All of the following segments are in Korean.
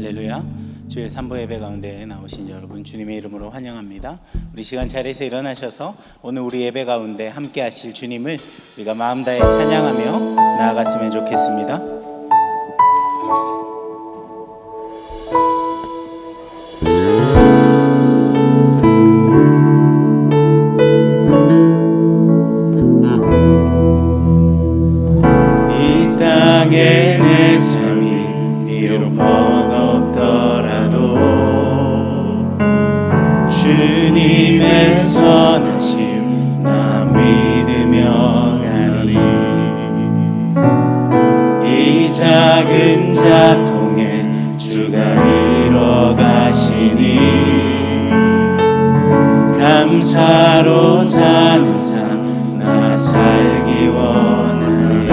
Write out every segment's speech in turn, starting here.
할렐루야. 주일 3부 예배 가운데 나오신 여러분 주님의 이름으로 환영합니다. 우리 시간 자리에서 일어나셔서 오늘 우리 예배 가운데 함께 하실 주님을 우리가 마음 다해 찬양하며 나아갔으면 좋겠습니다. 이 땅에 내 삶이 비록 버겁더라도 주님의 선하심 나 믿으며 가리. 이 작은 자통에 주가 이뤄 가시니 감사로 사는 삶 나 살기 원하네.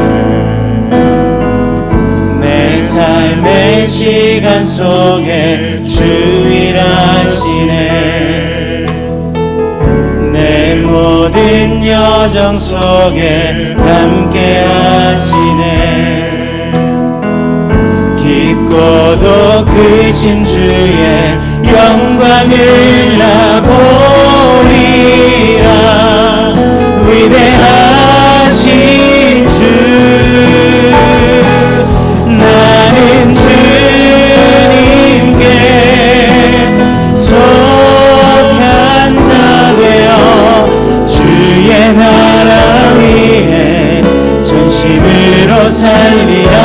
내 삶의 시간 속에 주 일하시네. 내 모든 여정 속에 함께 하시네. 깊고도 크신 주의 영광을 나 보리라. 위대하신 주 나는 주님께 속한 자 되어 주의 나라 위에 전심으로 살리라.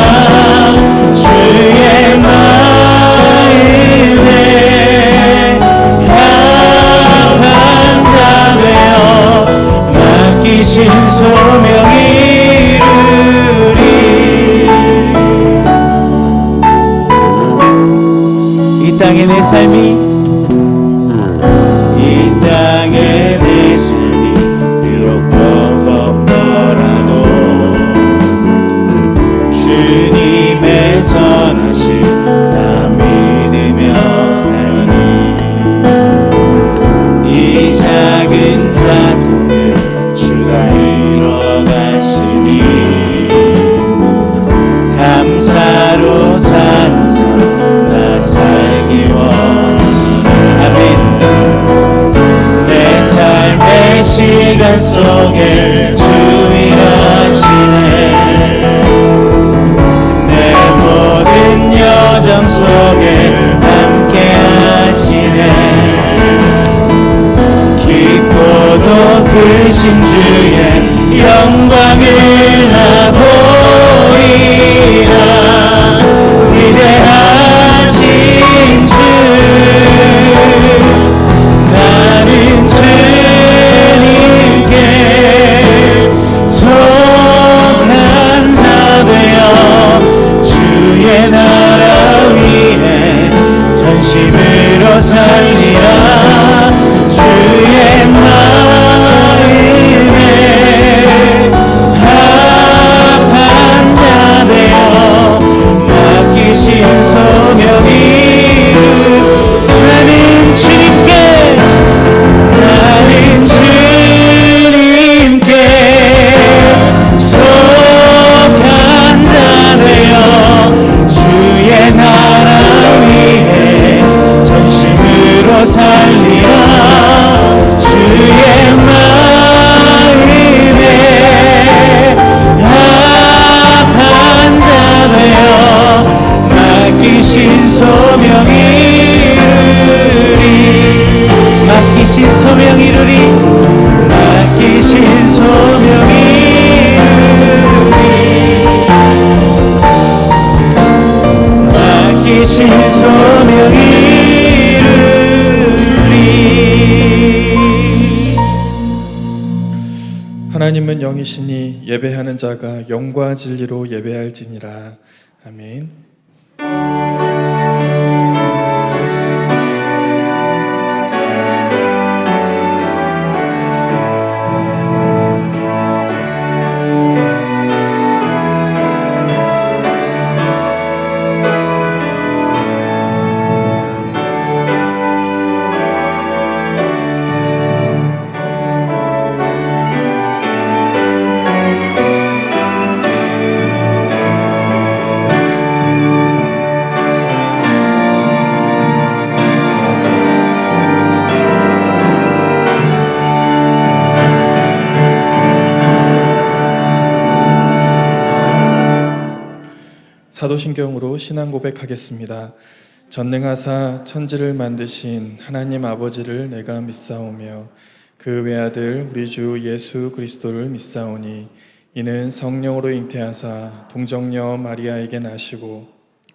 주의 마음에 합한 자 되어 맡기신 소명 이루리. 이 땅에 내 삶이 비록 버겁더라도 주님의 선하심 나 믿으며 가니. 이 작은 자통에 주가 이뤄 가시니 감사로 사는 삶 나 살기 원하네. 내 삶의 시간 속에 주 일하시네. 내 모든 여정 속에 함께 하시네. 깊고도 크신 주의 영광을 나 보리라. 위대하신 주 나는 주님께 속한 자 되어 주의 나라 위에 전심으로 살리라. 주의 마음에 합한 자 되어 맡기신 소명 이루. 나는 주님께 속한 자 되어 주의 나라 위에 전심으로 살리라. 주의 마음에 합한 자 되어 맡기신 소명 이루리. 맡기신 소명 이루리. 맡기신 소명 이루리. 맡기신 소명 이루리. 하나님은 영이시니 예배하는 자가 영과 진리로 예배할지니라. 아멘. 사도신경으로 신앙 고백하겠습니다. 전능하사 천지를 만드신 하나님 아버지를 내가 믿사오며 그 외아들 우리 주 예수 그리스도를 믿사오니 이는 성령으로 잉태하사 동정녀 마리아에게 나시고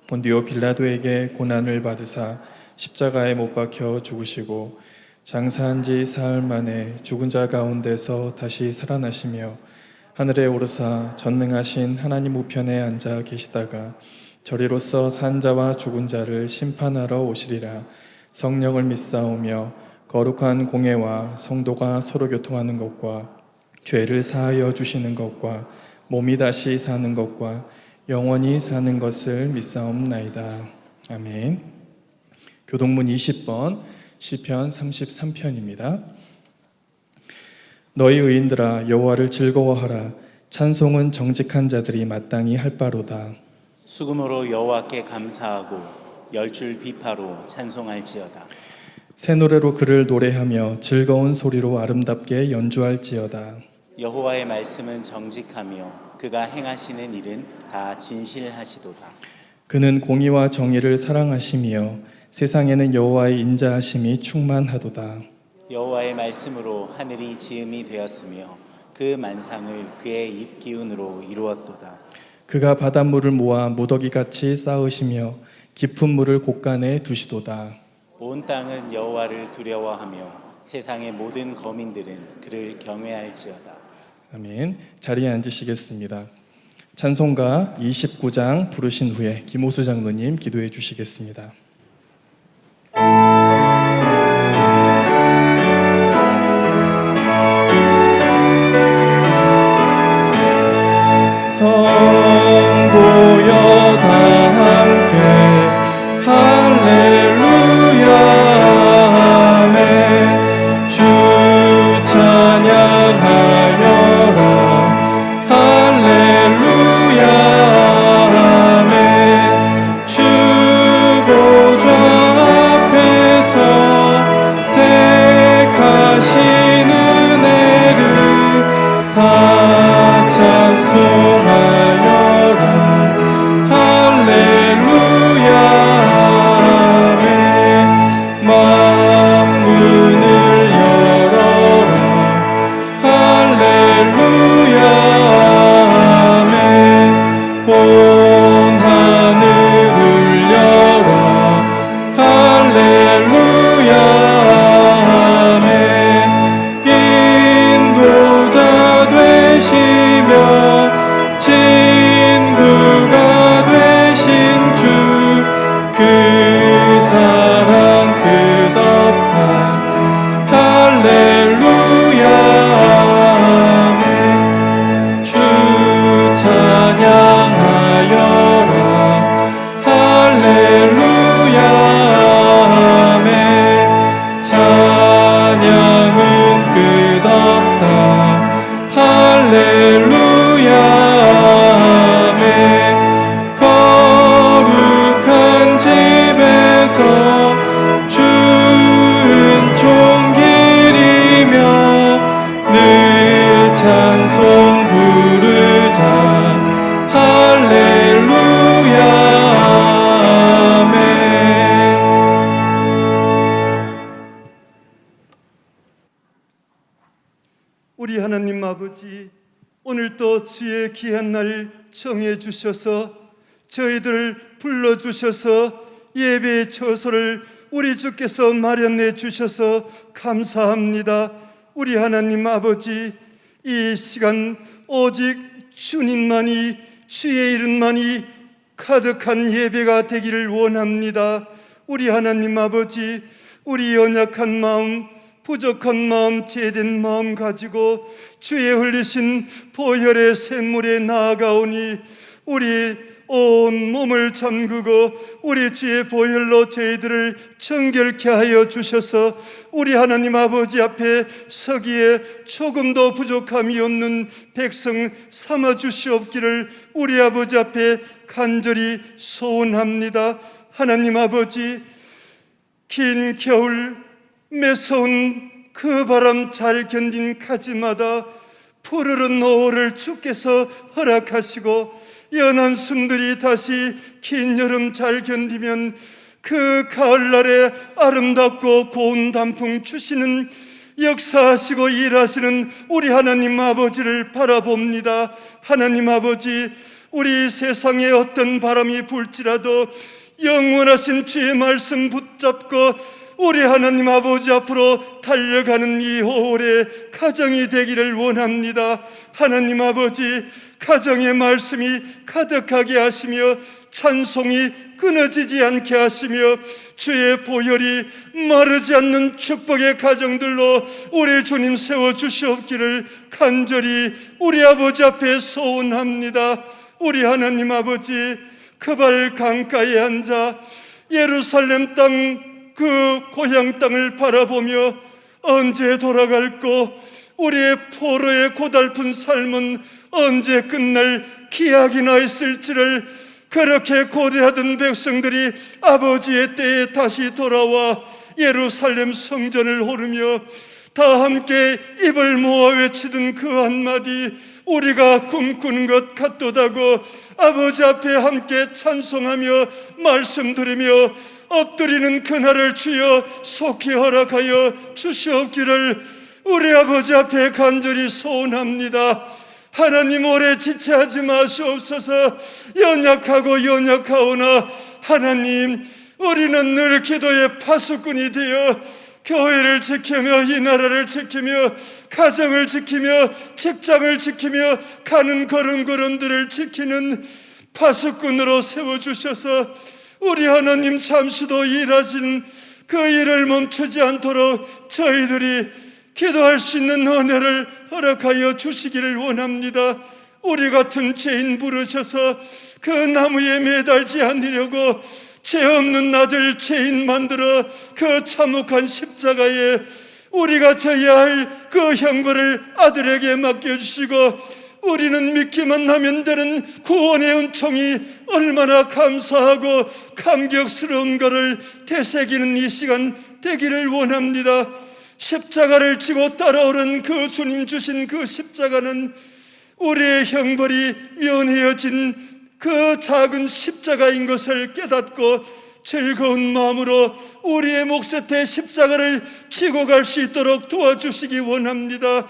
본디오 빌라도에게 고난을 받으사 십자가에 못 박혀 죽으시고 장사한 지 사흘 만에 죽은 자 가운데서 다시 살아나시며 하늘에 오르사 전능하신 하나님 우편에 앉아 계시다가 저리로서 산 자와 죽은 자를 심판하러 오시리라. 성령을 믿사오며 거룩한 공예와 성도가 서로 교통하는 것과 죄를 사하여 주시는 것과 몸이 다시 사는 것과 영원히 사는 것을 믿사옵나이다. 아멘. 교동문 20번 시편 33편입니다. 너희 의인들아 여호와를 즐거워하라. 찬송은 정직한 자들이 마땅히 할 바로다. 수금으로 여호와께 감사하고 열줄 비파로 찬송할지어다. 새 노래로 그를 노래하며 즐거운 소리로 아름답게 연주할지어다. 여호와의 말씀은 정직하며 그가 행하시는 일은 다 진실하시도다. 그는 공의와 정의를 사랑하시며 세상에는 여호와의 인자하심이 충만하도다. 여호와의 말씀으로 하늘이 지음이 되었으며 그 만상을 그의 입 기운으로 이루었도다. 그가 바닷물을 모아 무더기같이 쌓으시며 깊은 물을 곳간에 두시도다. 온 땅은 여호와를 두려워하며 세상의 모든 거민들은 그를 경외할지어다. 아멘. 자리에 앉으시겠습니다. 찬송가 29장 부르신 후에 김호수 장로님 기도해 주시겠습니다. 성도여 다 함께 할렐루야 아멘. 주 찬양하여라 할렐루야 아멘. 주 보좌 앞에서 택하신 은혜를 다 찬송하여라 할렐루야 아멘. 만문을 열어라 할렐루야 아멘. 온 하늘 울려라 할렐루야 아멘. 인도자 되시며 친구가 되신 주 그 사랑 끝없다 할렐루야 아멘. 주 찬양하여라 할렐루야 아멘. 찬양은 끝없다 할렐루야 아멘. 거룩한 집에서 주은총기리며 늘 찬송 부르자 할렐루야 아멘. 우리 하나님 아버지, 오늘 또 주의 귀한 날 정해 주셔서 저희들을 불러 주셔서 예배의 처소를 우리 주께서 마련해 주셔서 감사합니다. 우리 하나님 아버지, 이 시간 오직 주님만이, 주의 이름만이 가득한 예배가 되기를 원합니다. 우리 하나님 아버지, 우리 연약한 마음, 부족한 마음, 죄된 마음 가지고 주의 흘리신 보혈의 샘물에 나아가오니 우리 온 몸을 잠그고 우리 주의 보혈로 저희들을 정결케 하여 주셔서 우리 하나님 아버지 앞에 서기에 조금도 부족함이 없는 백성 삼아 주시옵기를 우리 아버지 앞에 간절히 소원합니다. 하나님 아버지, 긴 겨울 매서운 그 바람 잘 견딘 가지마다 푸르른 노을을 주께서 허락하시고 연한 순들이 다시 긴 여름 잘 견디면 그 가을날에 아름답고 고운 단풍 주시는 역사하시고 일하시는 우리 하나님 아버지를 바라봅니다. 하나님 아버지, 우리 세상에 어떤 바람이 불지라도 영원하신 주의 말씀 붙잡고 우리 하나님 아버지 앞으로 달려가는 이 5월의 가정이 되기를 원합니다. 하나님 아버지, 가정의 말씀이 가득하게 하시며 찬송이 끊어지지 않게 하시며 주의 보혈이 마르지 않는 축복의 가정들로 우리 주님 세워주시옵기를 간절히 우리 아버지 앞에 소원합니다. 우리 하나님 아버지, 그발 강가에 앉아 예루살렘 땅, 그 고향 땅을 바라보며 언제 돌아갈고 우리의 포로의 고달픈 삶은 언제 끝날 기약이 나 있을지를 그렇게 고대하던 백성들이 아버지의 때에 다시 돌아와 예루살렘 성전을 오르며 다 함께 입을 모아 외치던 그 한마디, 우리가 꿈꾸는 것 같도다고 아버지 앞에 함께 찬송하며 말씀드리며 엎드리는 그날을 주여 속히 허락하여 주시옵기를 우리 아버지 앞에 간절히 소원합니다. 하나님, 오래 지체하지 마시옵소서. 연약하오나 하나님, 우리는 늘 기도의 파수꾼이 되어 교회를 지키며 이 나라를 지키며 가정을 지키며 직장을 지키며 가는 걸음걸음들을 지키는 파수꾼으로 세워주셔서 우리 하나님 잠시도 일하시는 그 일을 멈추지 않도록 저희들이 기도할 수 있는 은혜를 허락하여 주시기를 원합니다. 우리 같은 죄인 부르셔서 그 나무에 매달지 않으려고 죄 없는 아들 죄인 만들어 그 참혹한 십자가에 우리가 져야 할 그 형벌을 아들에게 맡겨주시고 우리는 믿기만 하면 되는 구원의 은총이 얼마나 감사하고 감격스러운 것을 되새기는 이 시간 되기를 원합니다. 십자가를 지고 따라오는 그 주님 주신 그 십자가는 우리의 형벌이 면해어진 그 작은 십자가인 것을 깨닫고 즐거운 마음으로 우리의 목젖에 십자가를 지고 갈 수 있도록 도와주시기 원합니다.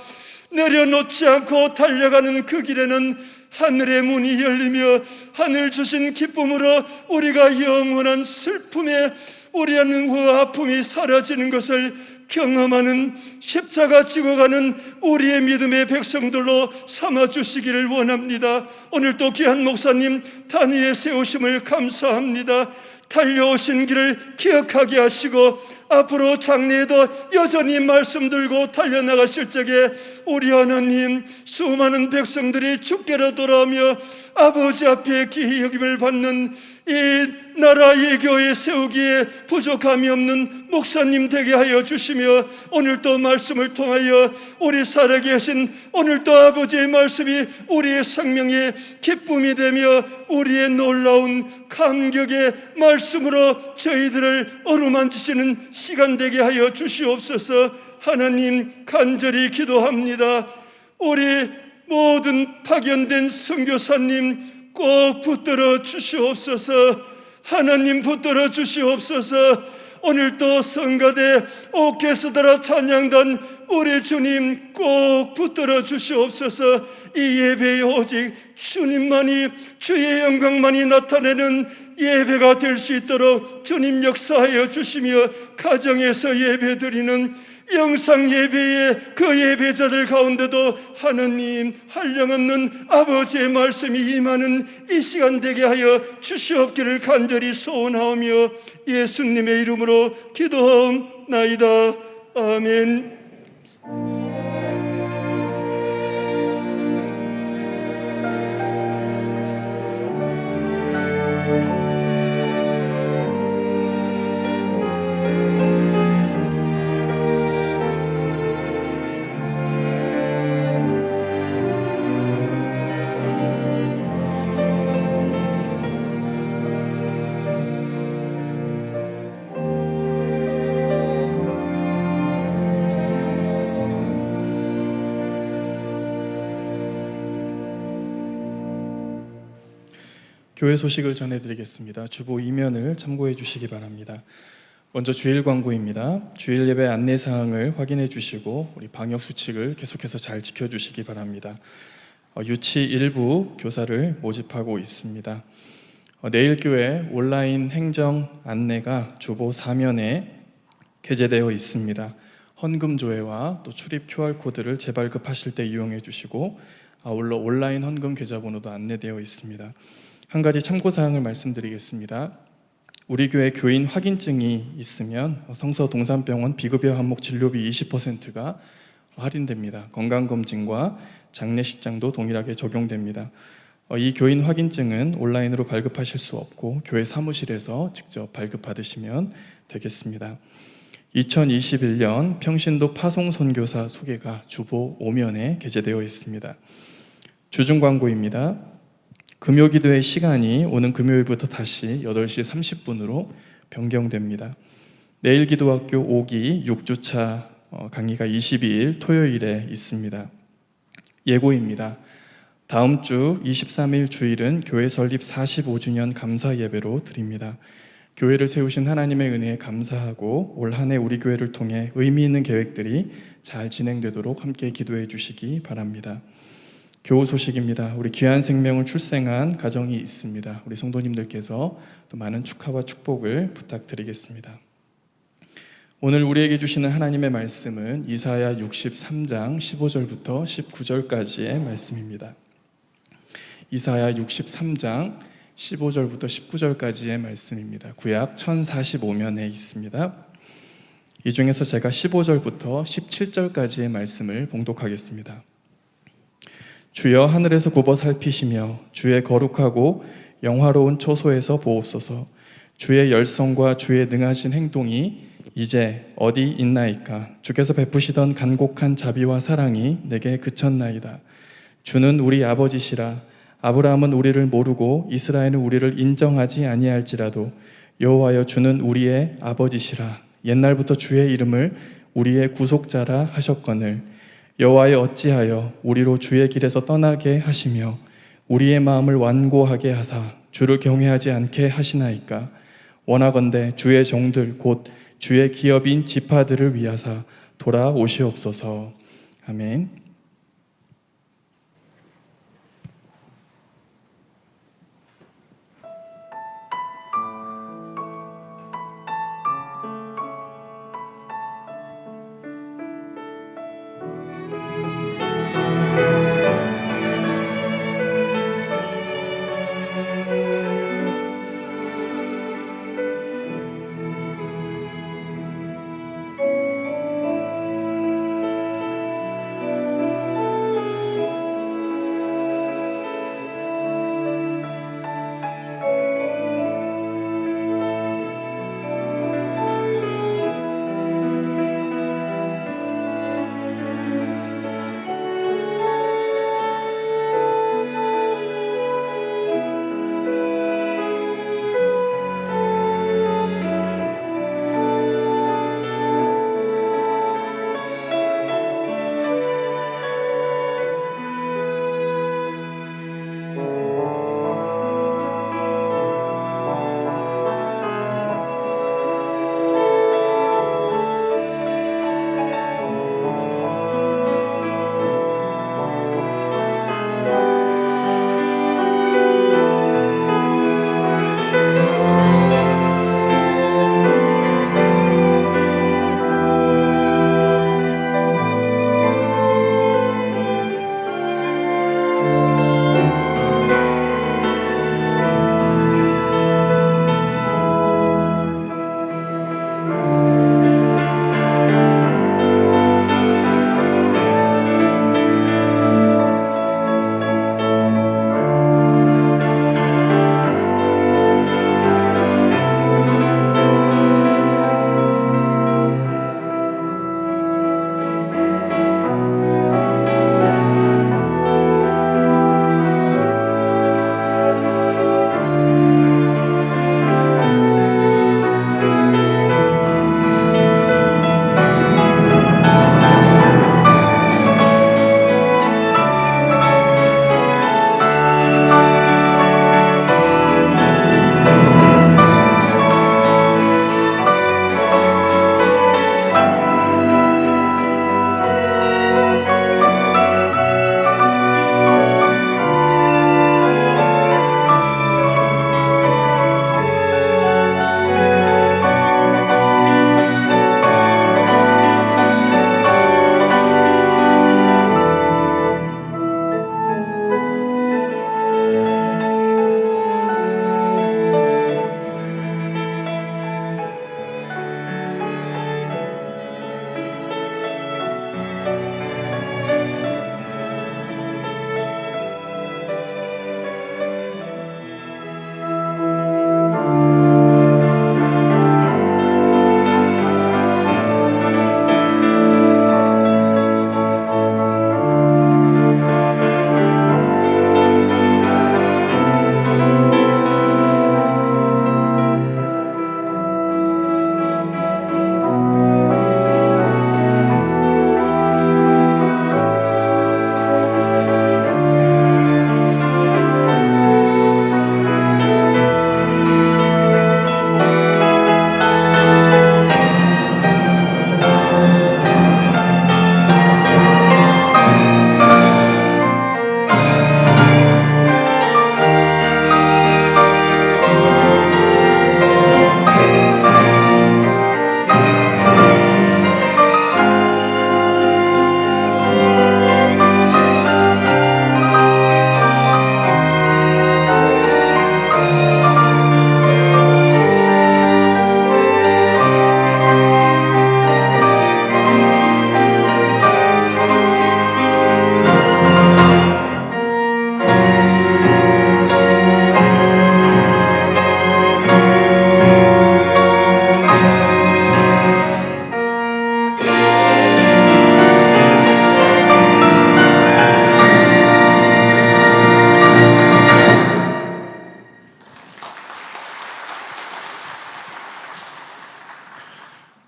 내려놓지 않고 달려가는 그 길에는 하늘의 문이 열리며 하늘 주신 기쁨으로 우리가 영원한 슬픔에 우리의 아픔이 사라지는 것을 경험하는 십자가 지고 가는 우리의 믿음의 백성들로 삼아주시기를 원합니다. 오늘도 귀한 목사님 단위에 세우심을 감사합니다. 달려오신 길을 기억하게 하시고 앞으로 장래에도 여전히 말씀 들고 달려나가실 적에 우리 하나님, 수많은 백성들이 주께로 돌아오며 아버지 앞에 귀히 여김을 받는 이 나라 이 교회 세우기에 부족함이 없는 목사님 되게 하여 주시며 오늘도 말씀을 통하여 우리 살아계신 오늘도 아버지의 말씀이 우리의 생명의 기쁨이 되며 우리의 놀라운 감격의 말씀으로 저희들을 어루만지시는 시간 되게 하여 주시옵소서. 하나님, 간절히 기도합니다. 우리 모든 파견된 선교사님 꼭 붙들어 주시옵소서. 하나님, 붙들어 주시옵소서. 오늘도 성가대 오케스트라 찬양단 우리 주님 꼭 붙들어 주시옵소서. 이 예배에 오직 주님만이, 주의 영광만이 나타내는 예배가 될 수 있도록 주님 역사하여 주시며 가정에서 예배드리는 영상 예배의 그 예배자들 가운데도 하나님, 한량없는 아버지의 말씀이 임하는 이 시간 되게 하여 주시옵기를 간절히 소원하오며 예수님의 이름으로 기도하옵나이다. 아멘. 교회 소식을 전해드리겠습니다. 주보 2면을 참고해 주시기 바랍니다. 먼저 주일 광고입니다. 주일 예배 안내 사항을 확인해 주시고 우리 방역 수칙을 계속해서 잘 지켜주시기 바랍니다. 유치 일부 교사를 모집하고 있습니다. 내일 교회 온라인 행정 안내가 주보 4면에 게재되어 있습니다. 헌금 조회와 또 출입 QR코드를 재발급하실 때 이용해 주시고 아울러 온라인 헌금 계좌번호도 안내되어 있습니다. 한 가지 참고사항을 말씀드리겠습니다. 우리 교회 교인 확인증이 있으면 성서 동산병원 비급여 항목 진료비 20%가 할인됩니다. 건강검진과 장례식장도 동일하게 적용됩니다. 이 교인 확인증은 온라인으로 발급하실 수 없고 교회 사무실에서 직접 발급받으시면 되겠습니다. 2021년 평신도 파송선교사 소개가 주보 5면에 게재되어 있습니다. 주중 광고입니다. 금요기도의 시간이 오는 금요일부터 다시 8시 30분으로 변경됩니다. 내일 기도학교 5기 6주차 강의가 22일 토요일에 있습니다. 예고입니다. 다음 주 23일 주일은 교회 설립 45주년 감사 예배로 드립니다. 교회를 세우신 하나님의 은혜에 감사하고 올 한 해 우리 교회를 통해 의미 있는 계획들이 잘 진행되도록 함께 기도해 주시기 바랍니다. 교우 소식입니다. 우리 귀한 생명을 출생한 가정이 있습니다. 우리 성도님들께서 또 많은 축하와 축복을 부탁드리겠습니다. 오늘 우리에게 주시는 하나님의 말씀은 이사야 63장 15절부터 19절까지의 말씀입니다. 이사야 63장 15절부터 19절까지의 말씀입니다. 구약 1045면에 있습니다. 이 중에서 제가 15절부터 17절까지의 말씀을 봉독하겠습니다. 주여 하늘에서 굽어 살피시며 주의 거룩하고 영화로운 처소에서 보옵소서. 주의 열성과 주의 능하신 행동이 이제 어디 있나이까. 주께서 베푸시던 간곡한 자비와 사랑이 내게 그쳤나이다. 주는 우리 아버지시라. 아브라함은 우리를 모르고 이스라엘은 우리를 인정하지 아니할지라도 여호와여 주는 우리의 아버지시라. 옛날부터 주의 이름을 우리의 구속자라 하셨거늘 여호와여 어찌하여 우리로 주의 길에서 떠나게 하시며 우리의 마음을 완고하게 하사 주를 경외하지 않게 하시나이까. 원하건대 주의 종들 곧 주의 기업인 지파들을 위하사 돌아오시옵소서. 아멘.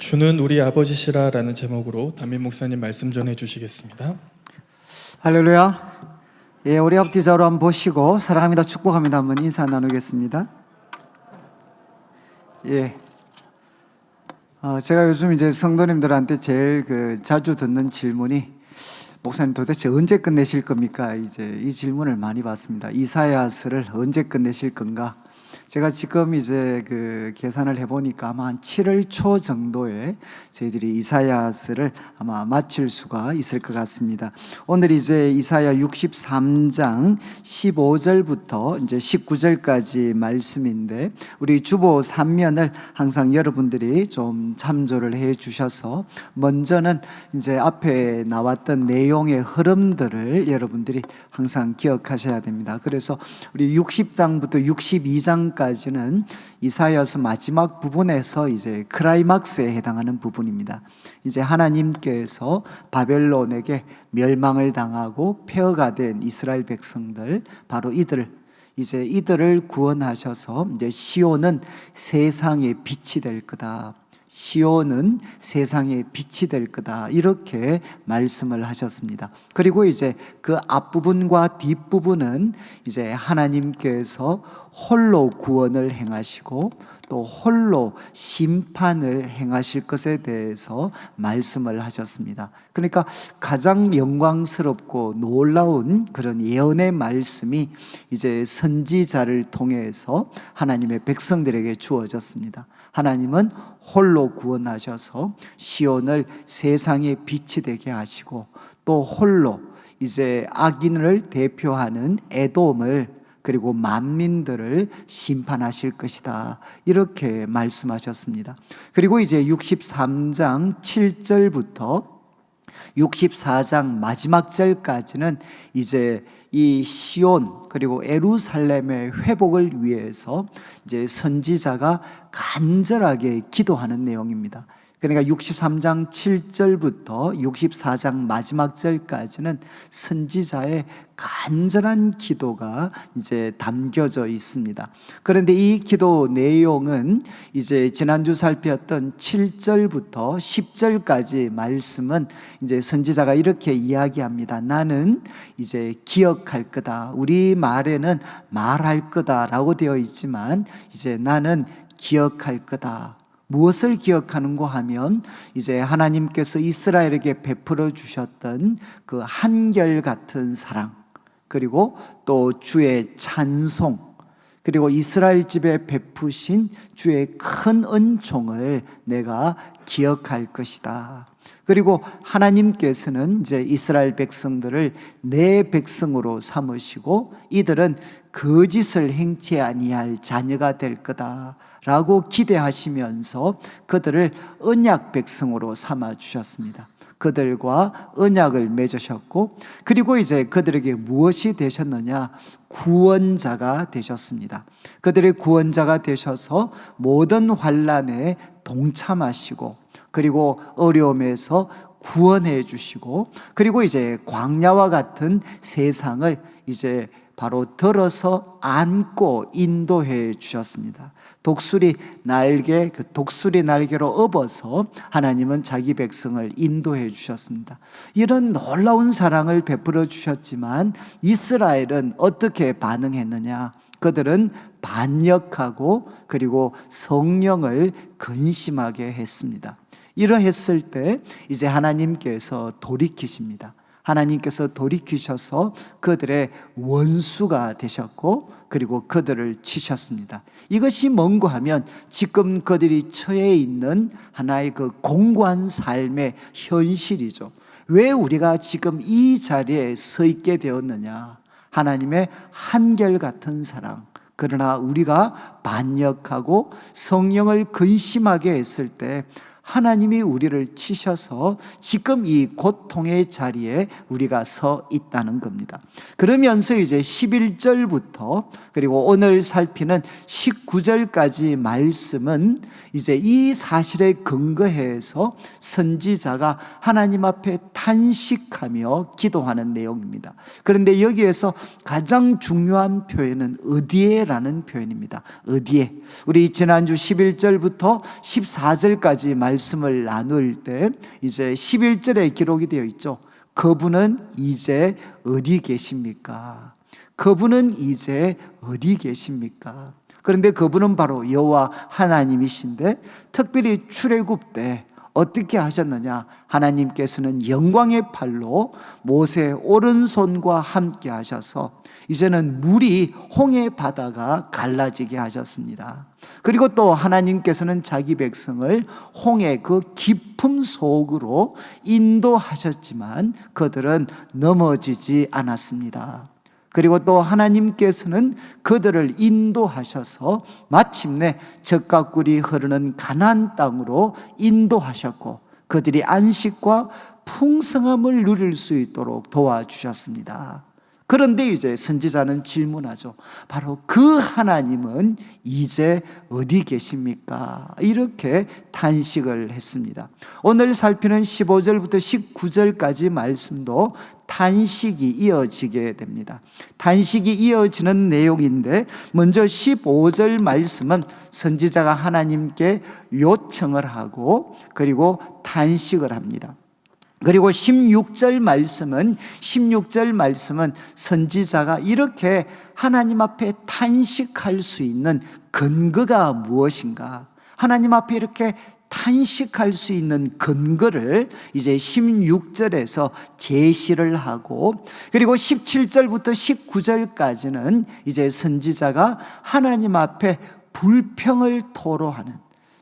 주는 우리 아버지시라라는 제목으로 담임 목사님 말씀 전해 주시겠습니다. 할렐루야. 예, 우리 앞뒤 좌우로 한번 보시고 사랑합니다, 축복합니다 한번 인사 나누겠습니다. 예. 제가 요즘 이제 성도님들한테 제일 자주 듣는 질문이, 목사님 도대체 언제 끝내실 겁니까? 이제 이 질문을 많이 받습니다. 이사야서를 언제 끝내실 건가? 제가 지금 이제 계산을 해보니까 아마 한 7월 초 정도에 저희들이 이사야서를 아마 마칠 수가 있을 것 같습니다. 오늘 이제 이사야 63장 15절부터 이제 19절까지 말씀인데, 우리 주보 3면을 항상 여러분들이 좀 참조를 해 주셔서 먼저는 이제 앞에 나왔던 내용의 흐름들을 여러분들이 항상 기억하셔야 됩니다. 그래서 우리 60장부터 62장까지는 이사야서 마지막 부분에서 이제 클라이막스에 해당하는 부분입니다. 이제 하나님께서 바벨론에게 멸망을 당하고 폐허가 된 이스라엘 백성들, 바로 이들을 구원하셔서 이제 시온은 세상의 빛이 될 거다. 시온은 세상의 빛이 될 거다, 이렇게 말씀을 하셨습니다. 그리고 이제 그 앞부분과 뒷부분은 이제 하나님께서 홀로 구원을 행하시고 또 홀로 심판을 행하실 것에 대해서 말씀을 하셨습니다. 그러니까 가장 영광스럽고 놀라운 그런 예언의 말씀이 이제 선지자를 통해서 하나님의 백성들에게 주어졌습니다. 하나님은 홀로 구원하셔서 시온을 세상의 빛이 되게 하시고, 또 홀로 이제 악인을 대표하는 에돔을, 그리고 만민들을 심판하실 것이다, 이렇게 말씀하셨습니다. 그리고 이제 63장 7절부터 64장 마지막 절까지는 이제 이 시온 그리고 예루살렘의 회복을 위해서 이제 선지자가 간절하게 기도하는 내용입니다. 그러니까 63장 7절부터 64장 마지막 절까지는 선지자의 간절한 기도가 이제 담겨져 있습니다. 그런데 이 기도 내용은 이제 지난주 살폈던 7절부터 10절까지 말씀은 이제 선지자가 이렇게 이야기합니다. 나는 이제 기억할 거다. 우리 말에는 말할 거다라고 되어 있지만 이제 나는 기억할 거다. 무엇을 기억하는고 하면 이제 하나님께서 이스라엘에게 베풀어 주셨던 그 한결같은 사랑, 그리고 또 주의 찬송, 그리고 이스라엘 집에 베푸신 주의 큰 은총을 내가 기억할 것이다. 그리고 하나님께서는 이제 이스라엘 백성들을 내 백성으로 삼으시고 이들은 거짓을 행치 아니할 자녀가 될 거다 라고 기대하시면서 그들을 언약 백성으로 삼아 주셨습니다. 그들과 언약을 맺으셨고, 그리고 이제 그들에게 무엇이 되셨느냐? 구원자가 되셨습니다. 그들의 구원자가 되셔서 모든 환난에 동참하시고, 그리고 어려움에서 구원해 주시고, 그리고 이제 광야와 같은 세상을 이제 바로 들어서 안고 인도해 주셨습니다. 독수리 날개로 업어서 하나님은 자기 백성을 인도해 주셨습니다. 이런 놀라운 사랑을 베풀어 주셨지만 이스라엘은 어떻게 반응했느냐? 그들은 반역하고 그리고 성령을 근심하게 했습니다. 이러했을 때 이제 하나님께서 돌이키십니다. 하나님께서 돌이키셔서 그들의 원수가 되셨고, 그리고 그들을 치셨습니다. 이것이 뭔고 하면 지금 그들이 처해 있는 하나의 그 공고한 삶의 현실이죠. 왜 우리가 지금 이 자리에 서 있게 되었느냐? 하나님의 한결같은 사랑, 그러나 우리가 반역하고 성령을 근심하게 했을 때 하나님이 우리를 치셔서 지금 이 고통의 자리에 우리가 서 있다는 겁니다. 그러면서 이제 11절부터 그리고 오늘 살피는 19절까지 말씀은 이제 이 사실에 근거해서 선지자가 하나님 앞에 탄식하며 기도하는 내용입니다. 그런데 여기에서 가장 중요한 표현은 어디에라는 표현입니다. 어디에. 우리 지난주 11절부터 14절까지 말씀 말씀을 나눌 때 이제 11절에 기록이 되어 있죠. 그분은 이제 어디 계십니까? 그분은 이제 어디 계십니까? 그런데 그분은 바로 여호와 하나님이신데 특별히 출애굽 때 어떻게 하셨느냐? 하나님께서는 영광의 팔로 모세 오른손과 함께 하셔서 이제는 물이 홍해 바다가 갈라지게 하셨습니다. 그리고 또 하나님께서는 자기 백성을 홍해 그 깊음 속으로 인도하셨지만 그들은 넘어지지 않았습니다. 그리고 또 하나님께서는 그들을 인도하셔서 마침내 젖과 꿀이 흐르는 가나안 땅으로 인도하셨고 그들이 안식과 풍성함을 누릴 수 있도록 도와주셨습니다. 그런데 이제 선지자는 질문하죠. 바로 그 하나님은 이제 어디 계십니까? 이렇게 탄식을 했습니다. 오늘 살피는 15절부터 19절까지 말씀도 탄식이 이어지게 됩니다. 탄식이 이어지는 내용인데 먼저 15절 말씀은 선지자가 하나님께 요청을 하고 그리고 탄식을 합니다. 그리고 16절 말씀은 선지자가 이렇게 하나님 앞에 탄식할 수 있는 근거가 무엇인가? 하나님 앞에 이렇게 탄식할 수 있는 근거를 이제 16절에서 제시를 하고 그리고 17절부터 19절까지는 이제 선지자가 하나님 앞에 불평을 토로하는,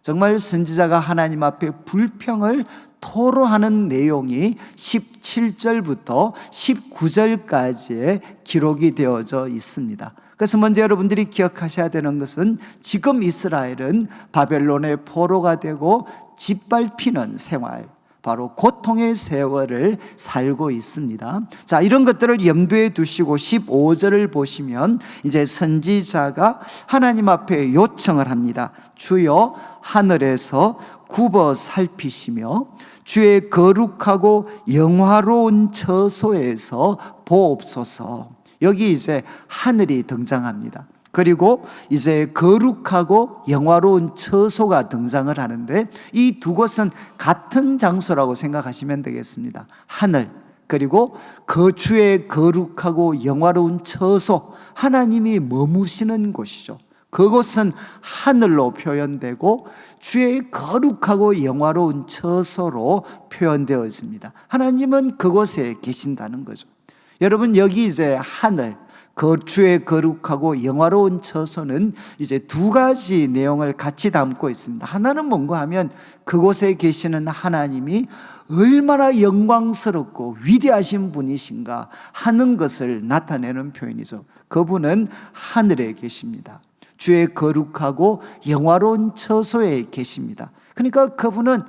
정말 선지자가 하나님 앞에 불평을 토로하는 내용이 17절부터 19절까지의 기록이 되어져 있습니다. 그래서 먼저 여러분들이 기억하셔야 되는 것은 지금 이스라엘은 바벨론의 포로가 되고 짓밟히는 생활, 바로 고통의 세월을 살고 있습니다. 자, 이런 것들을 염두에 두시고 15절을 보시면 이제 선지자가 하나님 앞에 요청을 합니다. 주여 하늘에서 굽어 살피시며 주의 거룩하고 영화로운 처소에서 보옵소서. 여기 이제 하늘이 등장합니다. 그리고 이제 거룩하고 영화로운 처소가 등장을 하는데 이 두 곳은 같은 장소라고 생각하시면 되겠습니다. 하늘 그리고 그 주의 거룩하고 영화로운 처소, 하나님이 머무시는 곳이죠. 그곳은 하늘로 표현되고 주의 거룩하고 영화로운 처소로 표현되어집니다. 하나님은 그곳에 계신다는 거죠. 여러분, 여기 이제 하늘, 그 주의 거룩하고 영화로운 처소는 이제 두 가지 내용을 같이 담고 있습니다. 하나는 뭔가 하면 그곳에 계시는 하나님이 얼마나 영광스럽고 위대하신 분이신가 하는 것을 나타내는 표현이죠. 그분은 하늘에 계십니다. 주의 거룩하고 영화로운 처소에 계십니다. 그러니까 그분은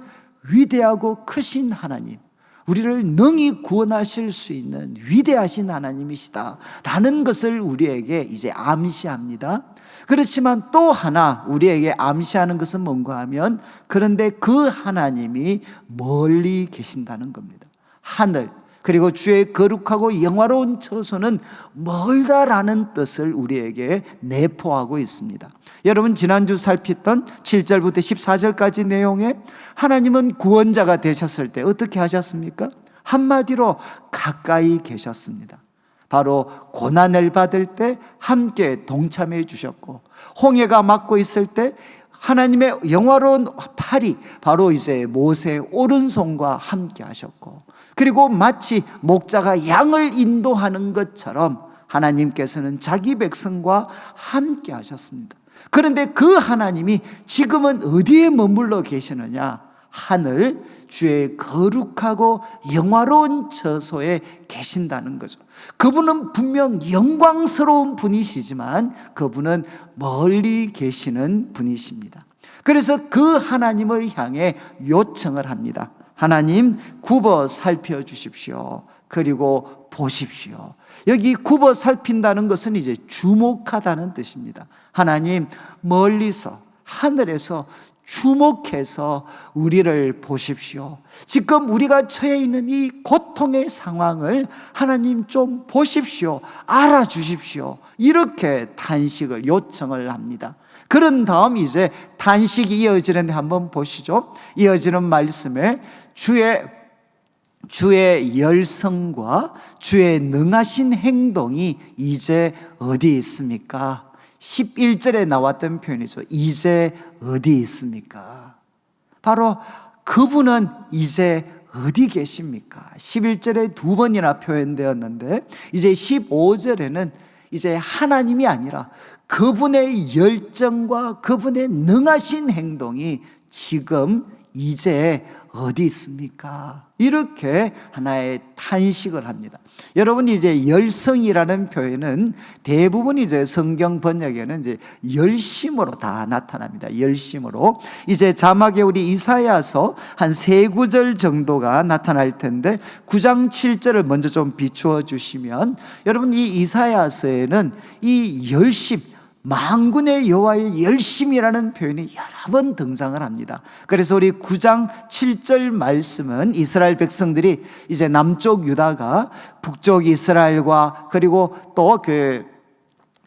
위대하고 크신 하나님, 우리를 능히 구원하실 수 있는 위대하신 하나님이시다 라는 것을 우리에게 이제 암시합니다. 그렇지만 또 하나 우리에게 암시하는 것은 뭔가 하면 그런데 그 하나님이 멀리 계신다는 겁니다. 하늘 그리고 주의 거룩하고 영화로운 처소는 멀다라는 뜻을 우리에게 내포하고 있습니다. 여러분, 지난주 살폈던 7절부터 14절까지 내용에 하나님은 구원자가 되셨을 때 어떻게 하셨습니까? 한마디로 가까이 계셨습니다. 바로 고난을 받을 때 함께 동참해 주셨고, 홍해가 막고 있을 때 하나님의 영화로운 팔이 바로 이제 모세의 오른손과 함께 하셨고, 그리고 마치 목자가 양을 인도하는 것처럼 하나님께서는 자기 백성과 함께 하셨습니다. 그런데 그 하나님이 지금은 어디에 머물러 계시느냐? 하늘, 주의 거룩하고 영화로운 처소에 계신다는 거죠. 그분은 분명 영광스러운 분이시지만 그분은 멀리 계시는 분이십니다. 그래서 그 하나님을 향해 요청을 합니다. 하나님, 굽어 살펴주십시오. 그리고 보십시오. 여기 굽어 살핀다는 것은 이제 주목하다는 뜻입니다. 하나님, 멀리서 하늘에서 주목해서 우리를 보십시오. 지금 우리가 처해 있는 이 고통의 상황을 하나님 좀 보십시오. 알아주십시오. 이렇게 단식을 요청을 합니다. 그런 다음 이제 단식이 이어지는데 한번 보시죠. 이어지는 말씀에 주의 열성과 주의 능하신 행동이 이제 어디 있습니까? 11절에 나왔던 표현이죠. 이제 어디 있습니까? 바로 그분은 이제 어디 계십니까? 11절에 두 번이나 표현되었는데 이제 15절에는 이제 하나님이 아니라 그분의 열정과 그분의 능하신 행동이 지금 이제 어디 있습니까? 이렇게 하나의 탄식을 합니다. 여러분, 이제 열성이라는 표현은 대부분 이제 성경 번역에는 이제 열심으로 다 나타납니다. 열심으로. 이제 자막에 우리 이사야서 한 3구절 정도가 나타날 텐데 9장 7절을 먼저 좀 비추어 주시면, 여러분 이 이사야서에는 이 열심, 만군의 여호와의 열심이라는 표현이 여러 번 등장을 합니다. 그래서 우리 9장 7절 말씀은 이스라엘 백성들이 이제 남쪽 유다가 북쪽 이스라엘과 그리고 또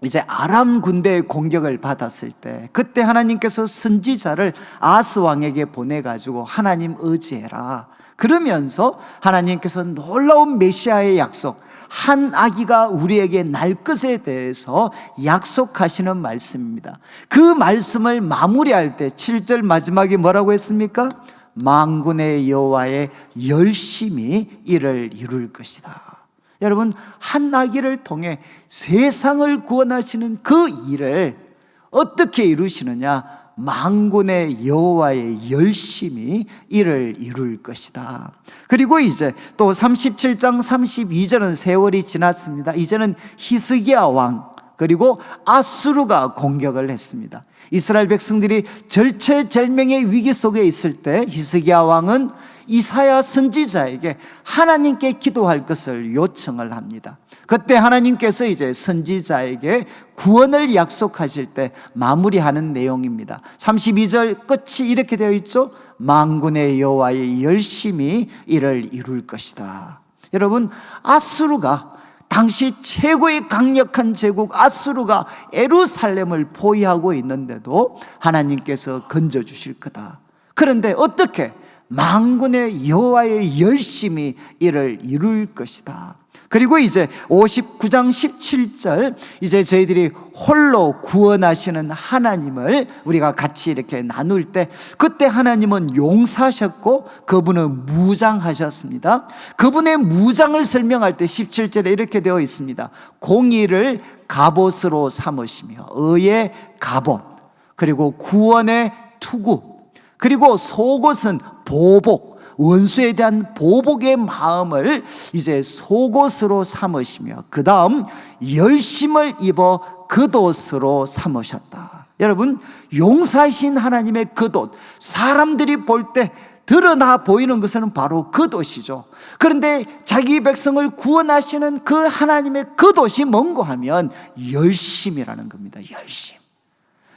이제 아람 군대의 공격을 받았을 때, 그때 하나님께서 선지자를 아스 왕에게 보내가지고 하나님 의지해라 그러면서 하나님께서 놀라운 메시아의 약속, 한 아기가 우리에게 날 것에 대해서 약속하시는 말씀입니다. 그 말씀을 마무리할 때 7절 마지막에 뭐라고 했습니까? 만군의 여호와의 열심히 이를 이룰 것이다. 여러분, 한 아기를 통해 세상을 구원하시는 그 일을 어떻게 이루시느냐? 만군의 여호와의 열심히 이를 이룰 것이다. 그리고 이제 또 37장 32절은 세월이 지났습니다. 이제는 히스기야 왕 그리고 아수르가 공격을 했습니다. 이스라엘 백성들이 절체절명의 위기 속에 있을 때 히스기야 왕은 이사야 선지자에게 하나님께 기도할 것을 요청을 합니다. 그때 하나님께서 이제 선지자에게 구원을 약속하실 때 마무리하는 내용입니다. 32절 끝이 이렇게 되어 있죠. 만군의 여호와의 열심히 이를 이룰 것이다. 여러분, 아수르가 당시 최고의 강력한 제국 아수르가 예루살렘을 포위하고 있는데도 하나님께서 건져주실 거다. 그런데 어떻게? 만군의 여호와의 열심히 이를 이룰 것이다. 그리고 이제 59장 17절, 이제 저희들이 홀로 구원하시는 하나님을 우리가 같이 이렇게 나눌 때, 그때 하나님은 용사셨고 그분은 무장하셨습니다. 그분의 무장을 설명할 때 17절에 이렇게 되어 있습니다. 공의를 갑옷으로 삼으시며 의의 갑옷, 그리고 구원의 투구, 그리고 속옷은 보복, 원수에 대한 보복의 마음을 이제 속옷으로 삼으시며 그 다음 열심을 입어 겉옷으로 삼으셨다. 여러분, 용사이신 하나님의 겉옷, 사람들이 볼 때 드러나 보이는 것은 바로 겉옷이죠. 그런데 자기 백성을 구원하시는 그 하나님의 겉옷이 뭔가 하면 열심이라는 겁니다. 열심.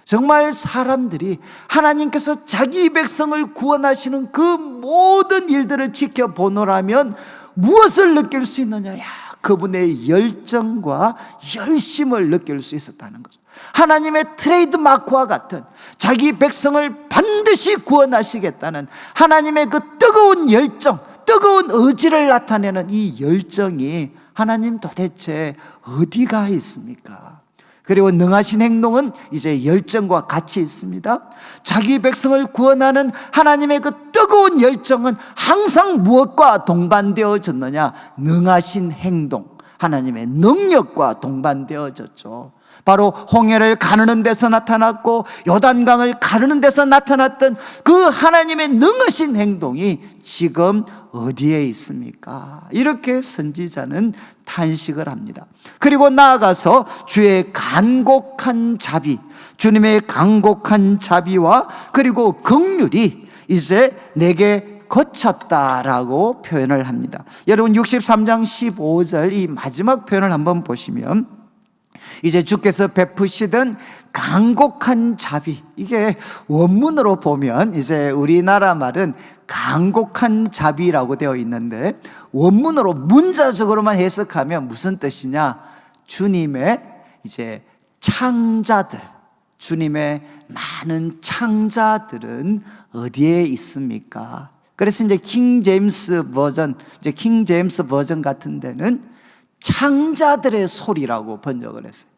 정말 사람들이 하나님께서 자기 백성을 구원하시는 그 모든 일들을 지켜보노라면 무엇을 느낄 수 있느냐? 그분의 열정과 열심을 느낄 수 있었다는 거죠. 하나님의 트레이드마크와 같은 자기 백성을 반드시 구원하시겠다는 하나님의 그 뜨거운 열정, 뜨거운 의지를 나타내는 이 열정이 하나님 도대체 어디가 있습니까? 그리고 능하신 행동은 이제 열정과 같이 있습니다. 자기 백성을 구원하는 하나님의 그 뜨거운 열정은 항상 무엇과 동반되어졌느냐? 능하신 행동, 하나님의 능력과 동반되어졌죠. 바로 홍해를 가르는 데서 나타났고 요단강을 가르는 데서 나타났던 그 하나님의 능하신 행동이 지금 어디에 있습니까? 이렇게 선지자는 탄식을 합니다. 그리고 나아가서 주의 간곡한 자비, 주님의 간곡한 자비와 그리고 긍휼이 이제 내게 거쳤다라고 표현을 합니다. 여러분 63장 15절 이 마지막 표현을 한번 보시면, 이제 주께서 베푸시던 간곡한 자비. 이게 원문으로 보면 이제 우리나라 말은 간곡한 자비라고 되어 있는데 원문으로 문자적으로만 해석하면 무슨 뜻이냐? 주님의 이제 창자들, 주님의 많은 창자들은 어디에 있습니까? 그래서 이제 킹 제임스 버전 같은 데는 창자들의 소리라고 번역을 했어요.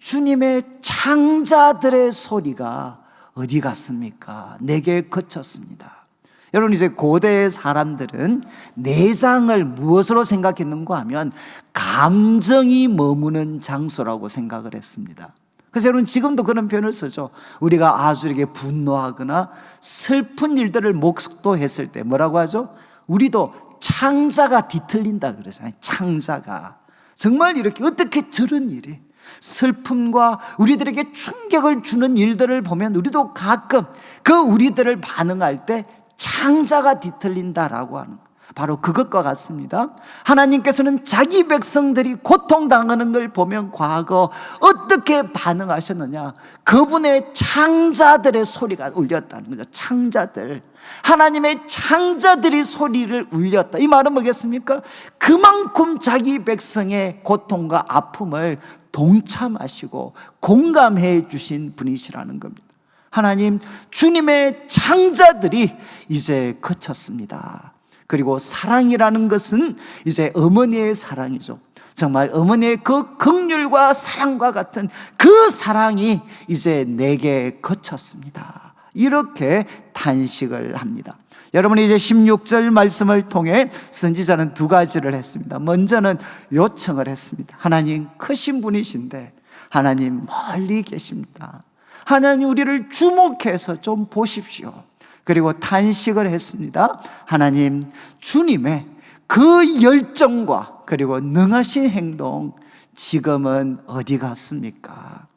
주님의 창자들의 소리가 어디 갔습니까? 내게 그쳤습니다. 여러분, 이제 고대의 사람들은 내장을 무엇으로 생각했는가 하면 감정이 머무는 장소라고 생각을 했습니다. 그래서 여러분, 지금도 그런 표현을 쓰죠. 우리가 아주 이렇게 분노하거나 슬픈 일들을 목도했을 때 뭐라고 하죠? 우리도 창자가 뒤틀린다 그러잖아요. 창자가. 정말 이렇게 어떻게 저런 일이, 슬픔과 우리들에게 충격을 주는 일들을 보면 우리도 가끔 그 우리들을 반응할 때 창자가 뒤틀린다라고 하는 것, 바로 그것과 같습니다. 하나님께서는 자기 백성들이 고통당하는 걸 보면 과거 어떻게 반응하셨느냐? 그분의 창자들의 소리가 울렸다는 거죠. 창자들, 하나님의 창자들이 소리를 울렸다. 이 말은 뭐겠습니까? 그만큼 자기 백성의 고통과 아픔을 동참하시고 공감해 주신 분이시라는 겁니다. 하나님, 주님의 창자들이 이제 그쳤습니다. 그리고 사랑이라는 것은 이제 어머니의 사랑이죠. 정말 어머니의 그 긍휼과 사랑과 같은 그 사랑이 이제 내게 그쳤습니다. 이렇게 탄식을 합니다. 여러분이 이제 16절 말씀을 통해 선지자는 두 가지를 했습니다. 먼저는 요청을 했습니다. 하나님, 크신 분이신데 하나님 멀리 계십니다. 하나님, 우리를 주목해서 좀 보십시오. 그리고 탄식을 했습니다. 하나님, 주님의 그 열정과 그리고 능하신 행동 지금은 어디 갔습니까?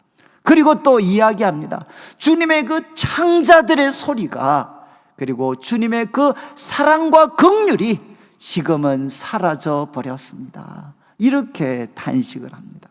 그리고 또 이야기합니다. 주님의 그 창자들의 소리가, 그리고 주님의 그 사랑과 긍휼이 지금은 사라져 버렸습니다. 이렇게 탄식을 합니다.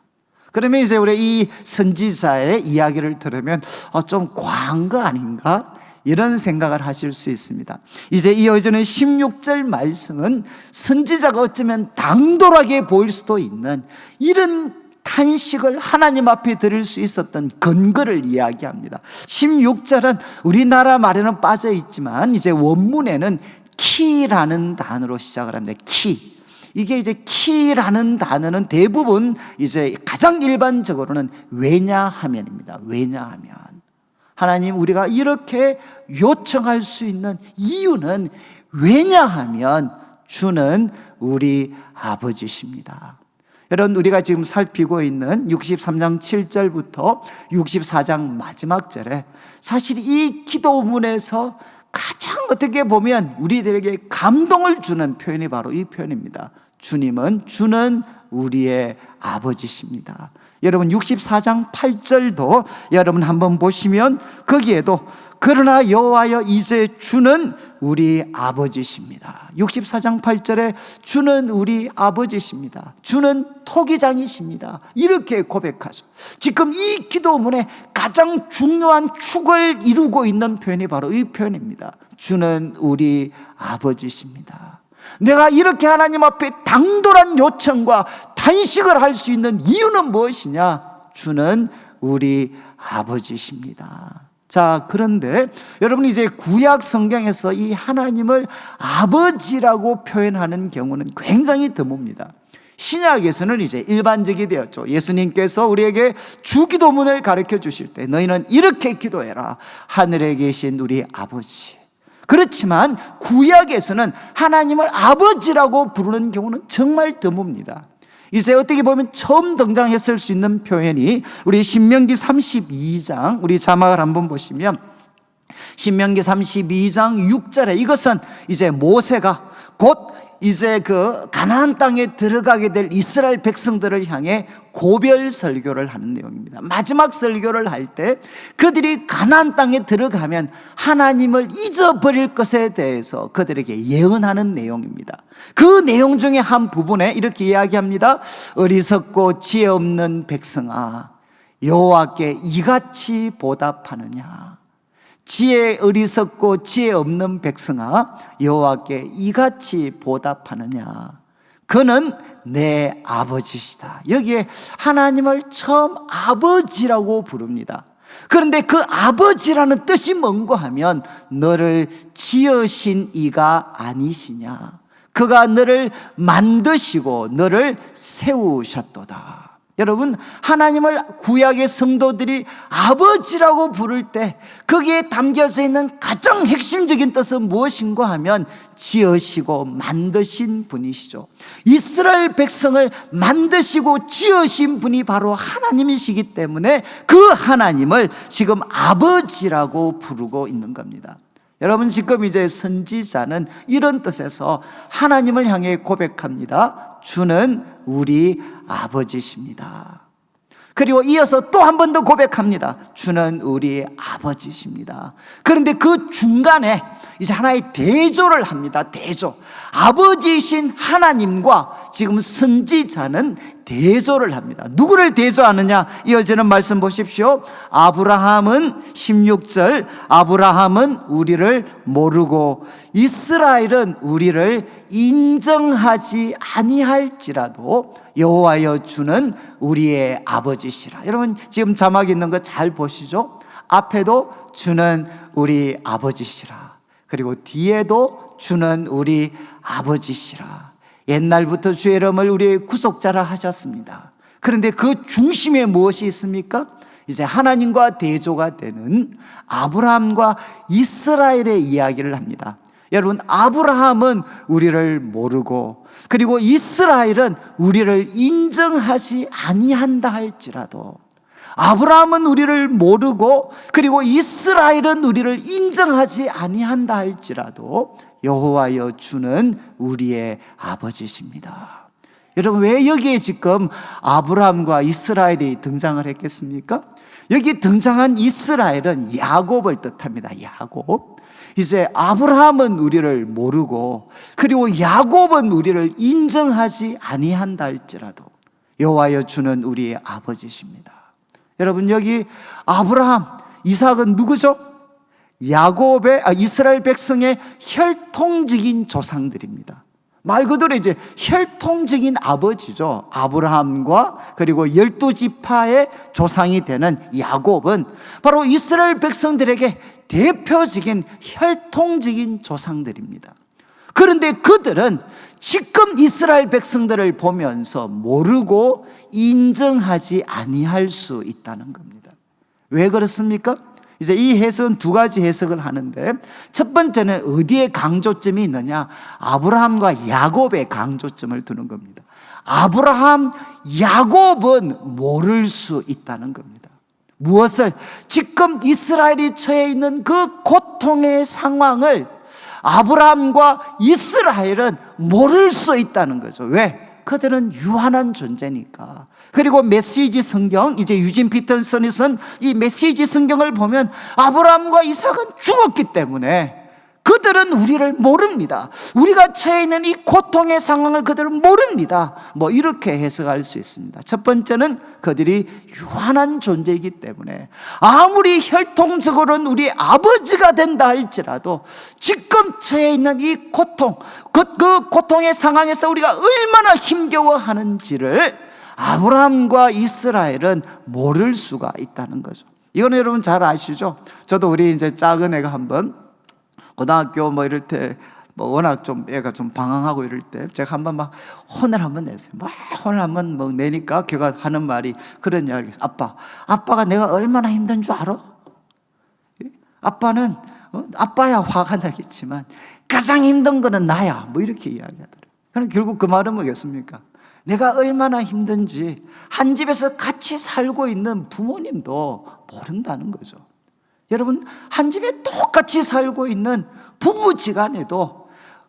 그러면 이제 우리 이 선지자의 이야기를 들으면 좀 과한 거 아닌가? 이런 생각을 하실 수 있습니다. 이제 이어지는 16절 말씀은 선지자가 어쩌면 당돌하게 보일 수도 있는 이런 탄식을 하나님 앞에 드릴 수 있었던 근거를 이야기합니다. 16절은 우리나라 말에는 빠져 있지만 이제 원문에는 키라는 단어로 시작을 합니다. 키. 이게 이제 키라는 단어는 대부분 이제 가장 일반적으로는 왜냐하면입니다. 왜냐하면. 하나님, 우리가 이렇게 요청할 수 있는 이유는 왜냐하면 주는 우리 아버지십니다. 여러분, 우리가 지금 살피고 있는 63장 7절부터 64장 마지막 절에 사실 이 기도문에서 가장 어떻게 보면 우리들에게 감동을 주는 표현이 바로 이 표현입니다. 주는 우리의 아버지십니다. 여러분, 64장 8절도 여러분 한번 보시면 거기에도 그러나 여호와여 이제 주는 우리 아버지십니다. 64장 8절에 주는 우리 아버지십니다. 주는 토기장이십니다. 이렇게 고백하죠. 지금 이 기도문에 가장 중요한 축을 이루고 있는 표현이 바로 이 표현입니다. 주는 우리 아버지십니다. 내가 이렇게 하나님 앞에 당돌한 요청과 탄식을 할 수 있는 이유는 무엇이냐? 주는 우리 아버지십니다. 자, 그런데 여러분, 이제 구약 성경에서 이 하나님을 아버지라고 표현하는 경우는 굉장히 드뭅니다. 신약에서는 이제 일반적이 되었죠. 예수님께서 우리에게 주기도문을 가르쳐 주실 때 너희는 이렇게 기도해라. 하늘에 계신 우리 아버지. 그렇지만 구약에서는 하나님을 아버지라고 부르는 경우는 정말 드뭅니다. 이제 어떻게 보면 처음 등장했을 수 있는 표현이 우리 신명기 32장, 우리 자막을 한번 보시면 신명기 32장 6절에 이것은 이제 모세가 곧 이제 그 가나안 땅에 들어가게 될 이스라엘 백성들을 향해 고별 설교를 하는 내용입니다. 마지막 설교를 할 때 그들이 가나안 땅에 들어가면 하나님을 잊어버릴 것에 대해서 그들에게 예언하는 내용입니다. 그 내용 중에 한 부분에 이렇게 이야기합니다. 어리석고 지혜 없는 백성아, 여호와께 이같이 보답하느냐? 지혜 어리석고 지혜 없는 백성아, 여호와께 이같이 보답하느냐? 그는 내 아버지시다. 여기에 하나님을 처음 아버지라고 부릅니다. 그런데 그 아버지라는 뜻이 뭔가 하면 너를 지으신 이가 아니시냐? 그가 너를 만드시고 너를 세우셨도다. 여러분, 하나님을 구약의 성도들이 아버지라고 부를 때 거기에 담겨져 있는 가장 핵심적인 뜻은 무엇인가 하면 지으시고 만드신 분이시죠. 이스라엘 백성을 만드시고 지으신 분이 바로 하나님이시기 때문에 그 하나님을 지금 아버지라고 부르고 있는 겁니다. 여러분, 지금 이제 선지자는 이런 뜻에서 하나님을 향해 고백합니다. 주는 우리 아버지십니다. 그리고 이어서 또 한 번 더 고백합니다. 주는 우리 아버지십니다. 그런데 그 중간에 이제 하나의 대조를 합니다. 대조. 아버지이신 하나님과 지금 선지자는 대조를 합니다. 누구를 대조하느냐? 이어지는 말씀 보십시오. 아브라함은 16절, 아브라함은 우리를 모르고 이스라엘은 우리를 인정하지 아니할지라도 여호와여 주는 우리의 아버지시라. 여러분, 지금 자막 있는 거 잘 보시죠? 앞에도 주는 우리 아버지시라. 그리고 뒤에도 주는 우리 아버지시라. 옛날부터 주의 이름을 우리의 구속자라 하셨습니다. 그런데 그 중심에 무엇이 있습니까? 이제 하나님과 대조가 되는 아브라함과 이스라엘의 이야기를 합니다. 여러분, 아브라함은 우리를 모르고 그리고 이스라엘은 우리를 인정하지 아니한다 할지라도, 아브라함은 우리를 모르고 그리고 이스라엘은 우리를 인정하지 아니한다 할지라도 여호와여 주는 우리의 아버지십니다. 여러분, 왜 여기에 지금 아브라함과 이스라엘이 등장을 했겠습니까? 여기 등장한 이스라엘은 야곱을 뜻합니다. 야곱. 이제 아브라함은 우리를 모르고 그리고 야곱은 우리를 인정하지 아니한다 할지라도 여호와여 주는 우리의 아버지십니다. 여러분, 여기 아브라함, 이삭은 누구죠? 야곱의 이스라엘 백성의 혈통적인 조상들입니다. 말 그대로 이제 혈통적인 아버지죠. 아브라함과 그리고 12지파의 조상이 되는 야곱은 바로 이스라엘 백성들에게 대표적인 혈통적인 조상들입니다. 그런데 그들은 지금 이스라엘 백성들을 보면서 모르고 인정하지 아니할 수 있다는 겁니다. 왜 그렇습니까? 이제 이 해석은 두 가지 해석을 하는데, 첫 번째는 어디에 강조점이 있느냐? 아브라함과 야곱의 강조점을 두는 겁니다. 아브라함, 야곱은 모를 수 있다는 겁니다. 무엇을? 지금 이스라엘이 처해 있는 그 고통의 상황을 아브라함과 이스라엘은 모를 수 있다는 거죠. 왜? 그들은 유한한 존재니까. 그리고 메시지 성경, 이제 유진 피터슨이 쓴 이 메시지 성경을 보면 아브라함과 이삭은 죽었기 때문에 그들은 우리를 모릅니다. 우리가 처해 있는 이 고통의 상황을 그들은 모릅니다. 뭐 이렇게 해석할 수 있습니다. 첫 번째는 그들이 유한한 존재이기 때문에 아무리 혈통적으로는 우리 아버지가 된다 할지라도 지금 처해 있는 이 고통, 그 고통의 상황에서 우리가 얼마나 힘겨워하는지를 아브라함과 이스라엘은 모를 수가 있다는 거죠. 이거는 여러분 잘 아시죠? 저도 우리 이제 작은 애가 한번 고등학교 뭐 이럴 때 뭐 워낙 좀 애가 좀 방황하고 이럴 때 제가 한번 막 혼을 한번 냈어요. 막 혼을 한번 뭐 내니까 걔가 하는 말이 그런 이야기. 아빠가 내가 얼마나 힘든 줄 알아? 아빠는 아빠야 화가 나겠지만 가장 힘든 거는 나야. 뭐 이렇게 이야기하더라고요. 그럼 결국 그 말은 뭐겠습니까? 내가 얼마나 힘든지 한 집에서 같이 살고 있는 부모님도 모른다는 거죠. 여러분, 한 집에 똑같이 살고 있는 부부지간에도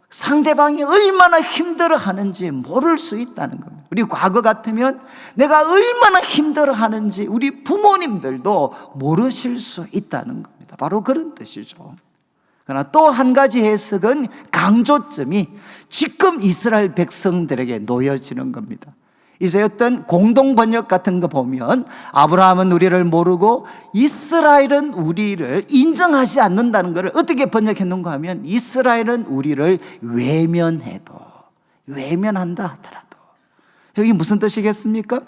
상대방이 얼마나 힘들어하는지 모를 수 있다는 겁니다. 우리 과거 같으면 내가 얼마나 힘들어하는지 우리 부모님들도 모르실 수 있다는 겁니다. 바로 그런 뜻이죠. 그러나 또 한 가지 해석은 강조점이 지금 이스라엘 백성들에게 놓여지는 겁니다. 이제 어떤 공동 번역 같은 거 보면 아브라함은 우리를 모르고 이스라엘은 우리를 인정하지 않는다는 것을 어떻게 번역했는가 하면 이스라엘은 우리를 외면한다 하더라도. 여기 무슨 뜻이겠습니까?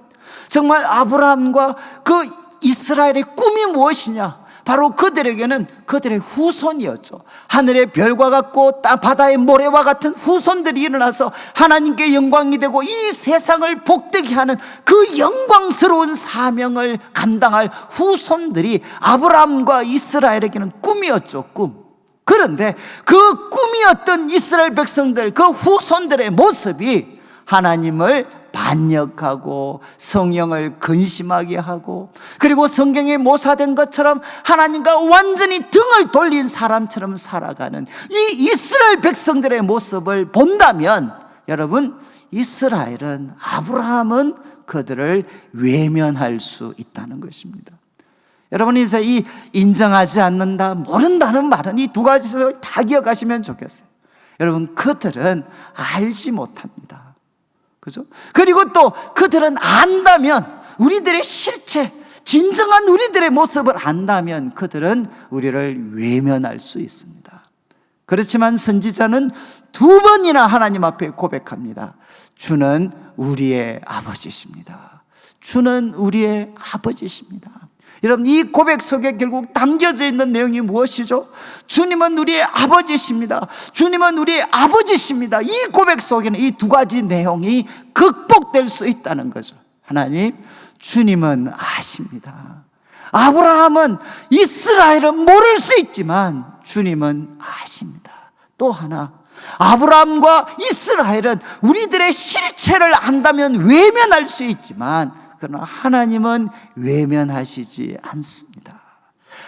정말 아브라함과 그 이스라엘의 꿈이 무엇이냐? 바로 그들에게는 그들의 후손이었죠. 하늘의 별과 같고 바다의 모래와 같은 후손들이 일어나서 하나님께 영광이 되고 이 세상을 복되게 하는 그 영광스러운 사명을 감당할 후손들이 아브라함과 이스라엘에게는 꿈이었죠. 꿈. 그런데 그 꿈이었던 이스라엘 백성들, 그 후손들의 모습이 하나님을 반역하고 성령을 근심하게 하고, 그리고 성경에 모사된 것처럼 하나님과 완전히 등을 돌린 사람처럼 살아가는 이 이스라엘 백성들의 모습을 본다면, 여러분, 이스라엘은, 아브라함은 그들을 외면할 수 있다는 것입니다. 여러분, 이제 이 인정하지 않는다, 모른다는 말은 이 두 가지를 다 기억하시면 좋겠어요. 여러분, 그들은 알지 못합니다. 그죠? 그리고 또 그들은 안다면, 우리들의 실체, 진정한 우리들의 모습을 안다면 그들은 우리를 외면할 수 있습니다. 그렇지만 선지자는 두 번이나 하나님 앞에 고백합니다. 주는 우리의 아버지십니다. 주는 우리의 아버지십니다. 여러분, 이 고백 속에 결국 담겨져 있는 내용이 무엇이죠? 주님은 우리의 아버지십니다. 주님은 우리의 아버지십니다. 이 고백 속에는 이 두 가지 내용이 극복될 수 있다는 거죠. 하나님, 주님은 아십니다. 아브라함은, 이스라엘은 모를 수 있지만 주님은 아십니다. 또 하나, 아브라함과 이스라엘은 우리들의 실체를 안다면 외면할 수 있지만 그러나 하나님은 외면하시지 않습니다.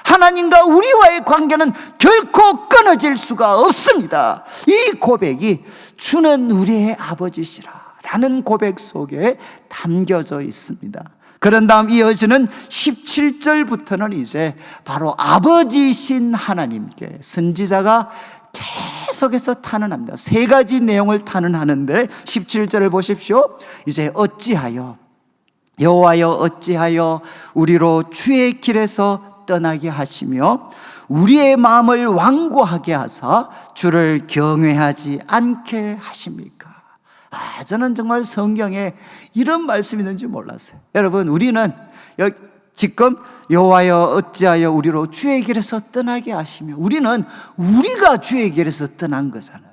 하나님과 우리와의 관계는 결코 끊어질 수가 없습니다. 이 고백이 주는 우리의 아버지시라 라는 고백 속에 담겨져 있습니다. 그런 다음 이어지는 17절부터는 이제 바로 아버지신 하나님께 선지자가 계속해서 탄원합니다. 세 가지 내용을 탄원하는데 17절을 보십시오. 이제 여호와여 어찌하여 우리로 주의 길에서 떠나게 하시며 우리의 마음을 완고하게 하사 주를 경외하지 않게 하십니까? 저는 정말 성경에 이런 말씀이 있는지 몰랐어요. 여러분, 우리는 지금 여호와여 어찌하여 우리로 주의 길에서 떠나게 하시며, 우리는 우리가 주의 길에서 떠난 거잖아요.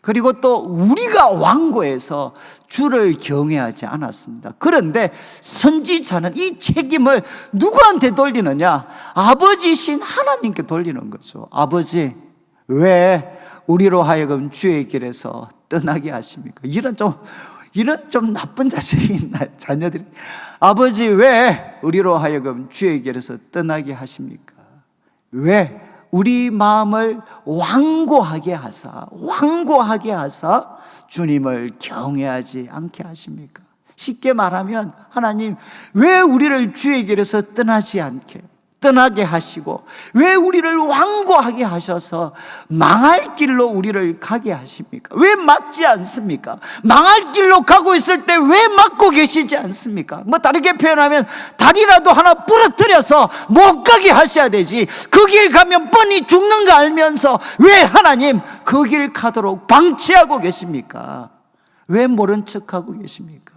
그리고 또 우리가 완고해서 주를 경외하지 않았습니다. 그런데 선지자는 이 책임을 누구한테 돌리느냐? 아버지신 하나님께 돌리는 거죠. 아버지, 왜 우리로 하여금 주의 길에서 떠나게 하십니까? 이런 좀 나쁜 자식이 있나요? 자녀들이. 아버지, 왜 우리로 하여금 주의 길에서 떠나게 하십니까? 왜 우리 마음을 완고하게 하사 주님을 경외하지 않게 하십니까? 쉽게 말하면, 하나님, 왜 우리를 주의 길에서 떠나게 하시고, 왜 우리를 완고하게 하셔서 망할 길로 우리를 가게 하십니까? 왜 막지 않습니까? 망할 길로 가고 있을 때 왜 막고 계시지 않습니까? 다르게 표현하면 다리라도 하나 부러뜨려서 못 가게 하셔야 되지, 그 길 가면 뻔히 죽는 거 알면서 왜 하나님 그 길 가도록 방치하고 계십니까? 왜 모른 척하고 계십니까?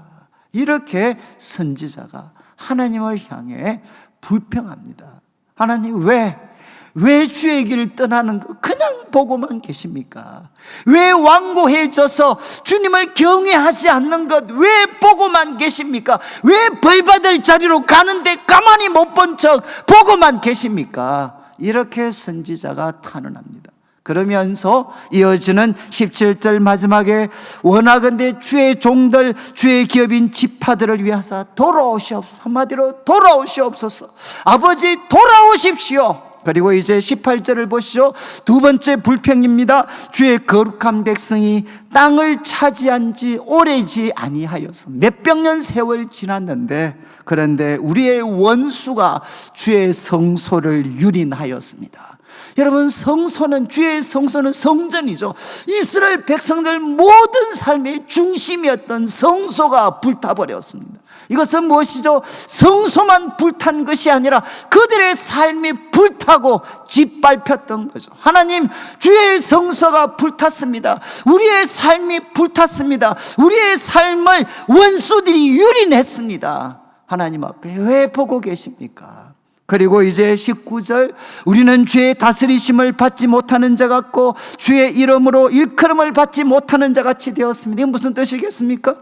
이렇게 선지자가 하나님을 향해 불평합니다. 하나님, 왜 주의 길을 떠나는 거 그냥 보고만 계십니까? 왜 완고해져서 주님을 경외하지 않는 것 왜 보고만 계십니까? 왜 벌받을 자리로 가는데 가만히 못 본 척 보고만 계십니까? 이렇게 선지자가 탄원합니다. 그러면서 이어지는 17절 마지막에 원하건대 주의 종들, 주의 기업인 지파들을 위하사 돌아오시옵소서. 한마디로 돌아오시옵소서. 아버지, 돌아오십시오. 그리고 이제 18절을 보시죠. 두 번째 불평입니다. 주의 거룩한 백성이 땅을 차지한 지 오래지 아니하여서, 몇백 년 세월 지났는데 그런데 우리의 원수가 주의 성소를 유린하였습니다. 여러분, 성소는, 주의 성소는 성전이죠. 이스라엘 백성들 모든 삶의 중심이었던 성소가 불타버렸습니다. 이것은 무엇이죠? 성소만 불탄 것이 아니라 그들의 삶이 불타고 짓밟혔던 거죠. 하나님, 주의 성소가 불탔습니다. 우리의 삶이 불탔습니다. 우리의 삶을 원수들이 유린했습니다. 하나님 앞에 왜 보고 계십니까? 그리고 이제 19절, 우리는 주의 다스리심을 받지 못하는 자 같고 주의 이름으로 일컬음을 받지 못하는 자 같이 되었습니다. 이게 무슨 뜻이겠습니까?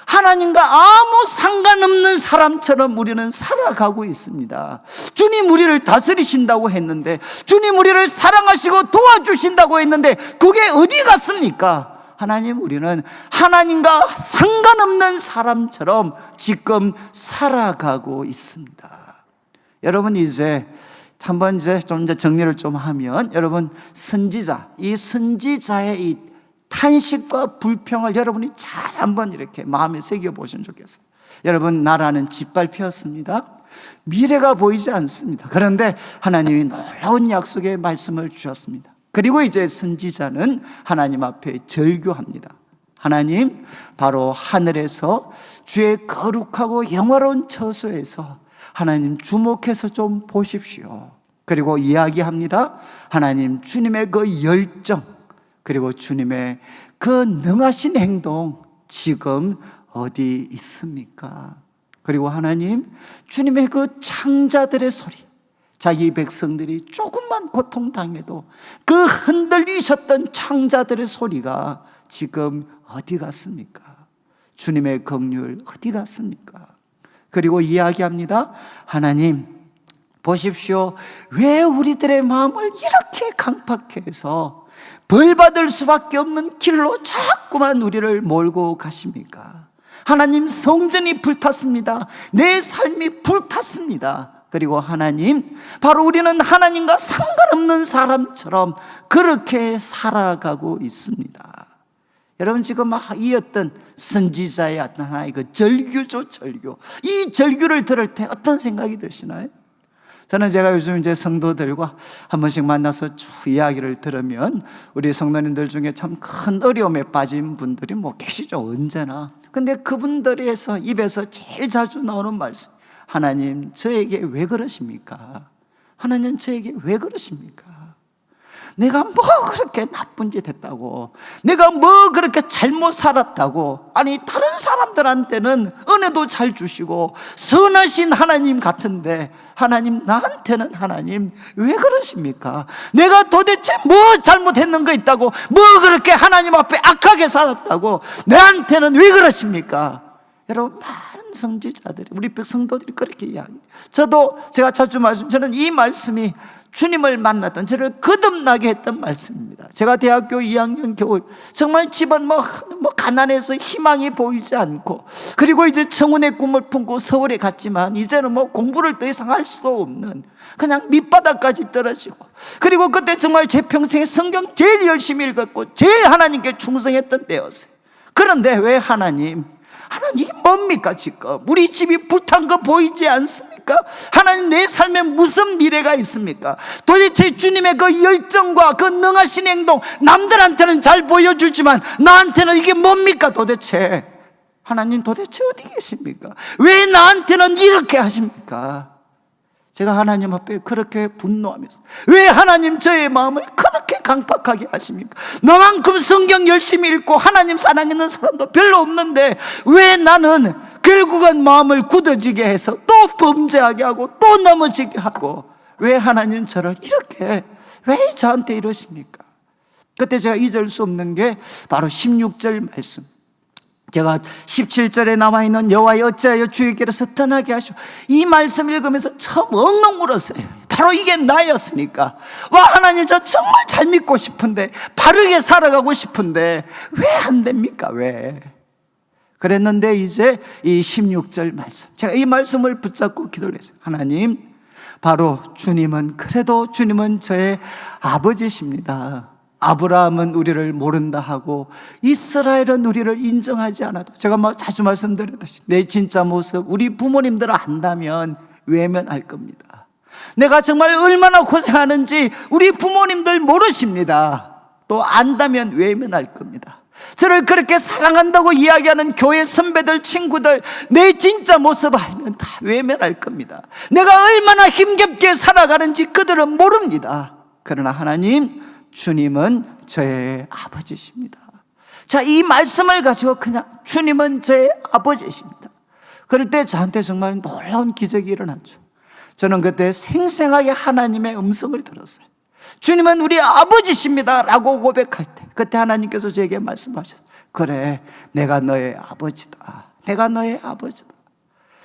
하나님과 아무 상관없는 사람처럼 우리는 살아가고 있습니다. 주님 우리를 다스리신다고 했는데, 주님 우리를 사랑하시고 도와주신다고 했는데 그게 어디 갔습니까? 하나님, 우리는 하나님과 상관없는 사람처럼 지금 살아가고 있습니다. 여러분, 이제 한번 좀 정리를 좀 하면, 여러분, 선지자, 이 선지자의 이 탄식과 불평을 여러분이 잘 한번 이렇게 마음에 새겨 보시면 좋겠어요. 여러분, 나라는 짓밟혔습니다. 미래가 보이지 않습니다. 그런데 하나님이 놀라운 약속의 말씀을 주셨습니다. 그리고 이제 선지자는 하나님 앞에 절규합니다. 하나님, 바로 하늘에서 주의 거룩하고 영화로운 처소에서 하나님 주목해서 좀 보십시오. 그리고 이야기합니다. 하나님, 주님의 그 열정, 그리고 주님의 그 능하신 행동 지금 어디 있습니까? 그리고 하나님, 주님의 그 창자들의 소리, 자기 백성들이 조금만 고통당해도 그 흔들리셨던 창자들의 소리가 지금 어디 갔습니까? 주님의 긍휼 어디 갔습니까? 그리고 이야기합니다. 하나님, 보십시오. 왜 우리들의 마음을 이렇게 강팍해 해서 벌받을 수밖에 없는 길로 자꾸만 우리를 몰고 가십니까? 하나님, 성전이 불탔습니다. 내 삶이 불탔습니다. 그리고 하나님, 바로 우리는 하나님과 상관없는 사람처럼 그렇게 살아가고 있습니다. 여러분, 지금 이 어떤 선지자의 어떤 하나의 그 절규죠, 절규. 이 절규를 들을 때 어떤 생각이 드시나요? 저는 제가 요즘 이제 성도들과 한 번씩 만나서 쭉 이야기를 들으면 우리 성도님들 중에 참 큰 어려움에 빠진 분들이 뭐 계시죠, 언제나. 근데 그분들에서 입에서 제일 자주 나오는 말씀, 하나님, 저에게 왜 그러십니까? 하나님, 저에게 왜 그러십니까? 내가 뭐 그렇게 나쁜 짓 했다고, 내가 뭐 그렇게 잘못 살았다고. 아니, 다른 사람들한테는 은혜도 잘 주시고 선하신 하나님 같은데, 하나님, 나한테는 하나님 왜 그러십니까? 내가 도대체 뭐 잘못했는 거 있다고, 뭐 그렇게 하나님 앞에 악하게 살았다고 나한테는 왜 그러십니까? 여러분, 많은 성지자들이, 우리 성도들이 그렇게 이야기해요. 제가 자주 저는 이 말씀이 주님을 만났던, 저를 거듭나게 했던 말씀입니다. 제가 대학교 2학년 겨울, 정말 집은 뭐 가난해서 희망이 보이지 않고, 그리고 이제 청운의 꿈을 품고 서울에 갔지만 이제는 뭐 공부를 더 이상 할 수도 없는, 그냥 밑바닥까지 떨어지고, 그리고 그때 정말 제 평생에 성경 제일 열심히 읽었고 제일 하나님께 충성했던 때였어요. 그런데 왜 하나님, 이게 뭡니까? 지금 우리 집이 불탄 거 보이지 않습니까? 하나님, 내 삶에 무슨 미래가 있습니까? 도대체 주님의 그 열정과 그 능하신 행동, 남들한테는 잘 보여주지만 나한테는 이게 뭡니까 도대체? 하나님, 도대체 어디 계십니까? 왜 나한테는 이렇게 하십니까? 제가 하나님 앞에 그렇게 분노하면서, 왜 하나님 저의 마음을 그렇게 강팍하게 하십니까? 너만큼 성경 열심히 읽고 하나님 사랑하는 사람도 별로 없는데 왜 나는 결국은 마음을 굳어지게 해서 또 범죄하게 하고 또 넘어지게 하고, 왜 하나님 저를 이렇게, 왜 저한테 이러십니까? 그때 제가 잊을 수 없는 게 바로 16절 말씀. 제가 17절에 남아있는 여호와여 어찌하여 주의께로서 떠나게 하시오, 이 말씀 읽으면서 처음 엉엉 울었어요. 바로 이게 나였으니까. 와, 하나님, 저 정말 잘 믿고 싶은데, 바르게 살아가고 싶은데 왜 안 됩니까? 왜? 그랬는데 이제 이 16절 말씀, 제가 이 말씀을 붙잡고 기도를 했어요. 하나님, 바로 주님은, 그래도 주님은 저의 아버지십니다. 아브라함은 우리를 모른다 하고 이스라엘은 우리를 인정하지 않아도, 제가 자주 말씀드렸듯이 내 진짜 모습 우리 부모님들 안다면 외면할 겁니다. 내가 정말 얼마나 고생하는지 우리 부모님들 모르십니다. 또 안다면 외면할 겁니다. 저를 그렇게 사랑한다고 이야기하는 교회 선배들, 친구들, 내 진짜 모습 알면 다 외면할 겁니다. 내가 얼마나 힘겹게 살아가는지 그들은 모릅니다. 그러나 하나님, 주님은 저의 아버지십니다. 자, 이 말씀을 가지고 그냥 주님은 저의 아버지십니다. 그럴 때 저한테 정말 놀라운 기적이 일어났죠. 저는 그때 생생하게 하나님의 음성을 들었어요. 주님은 우리 아버지십니다 라고 고백할 때, 그때 하나님께서 저에게 말씀하셨어요. 그래, 내가 너의 아버지다. 내가 너의 아버지다.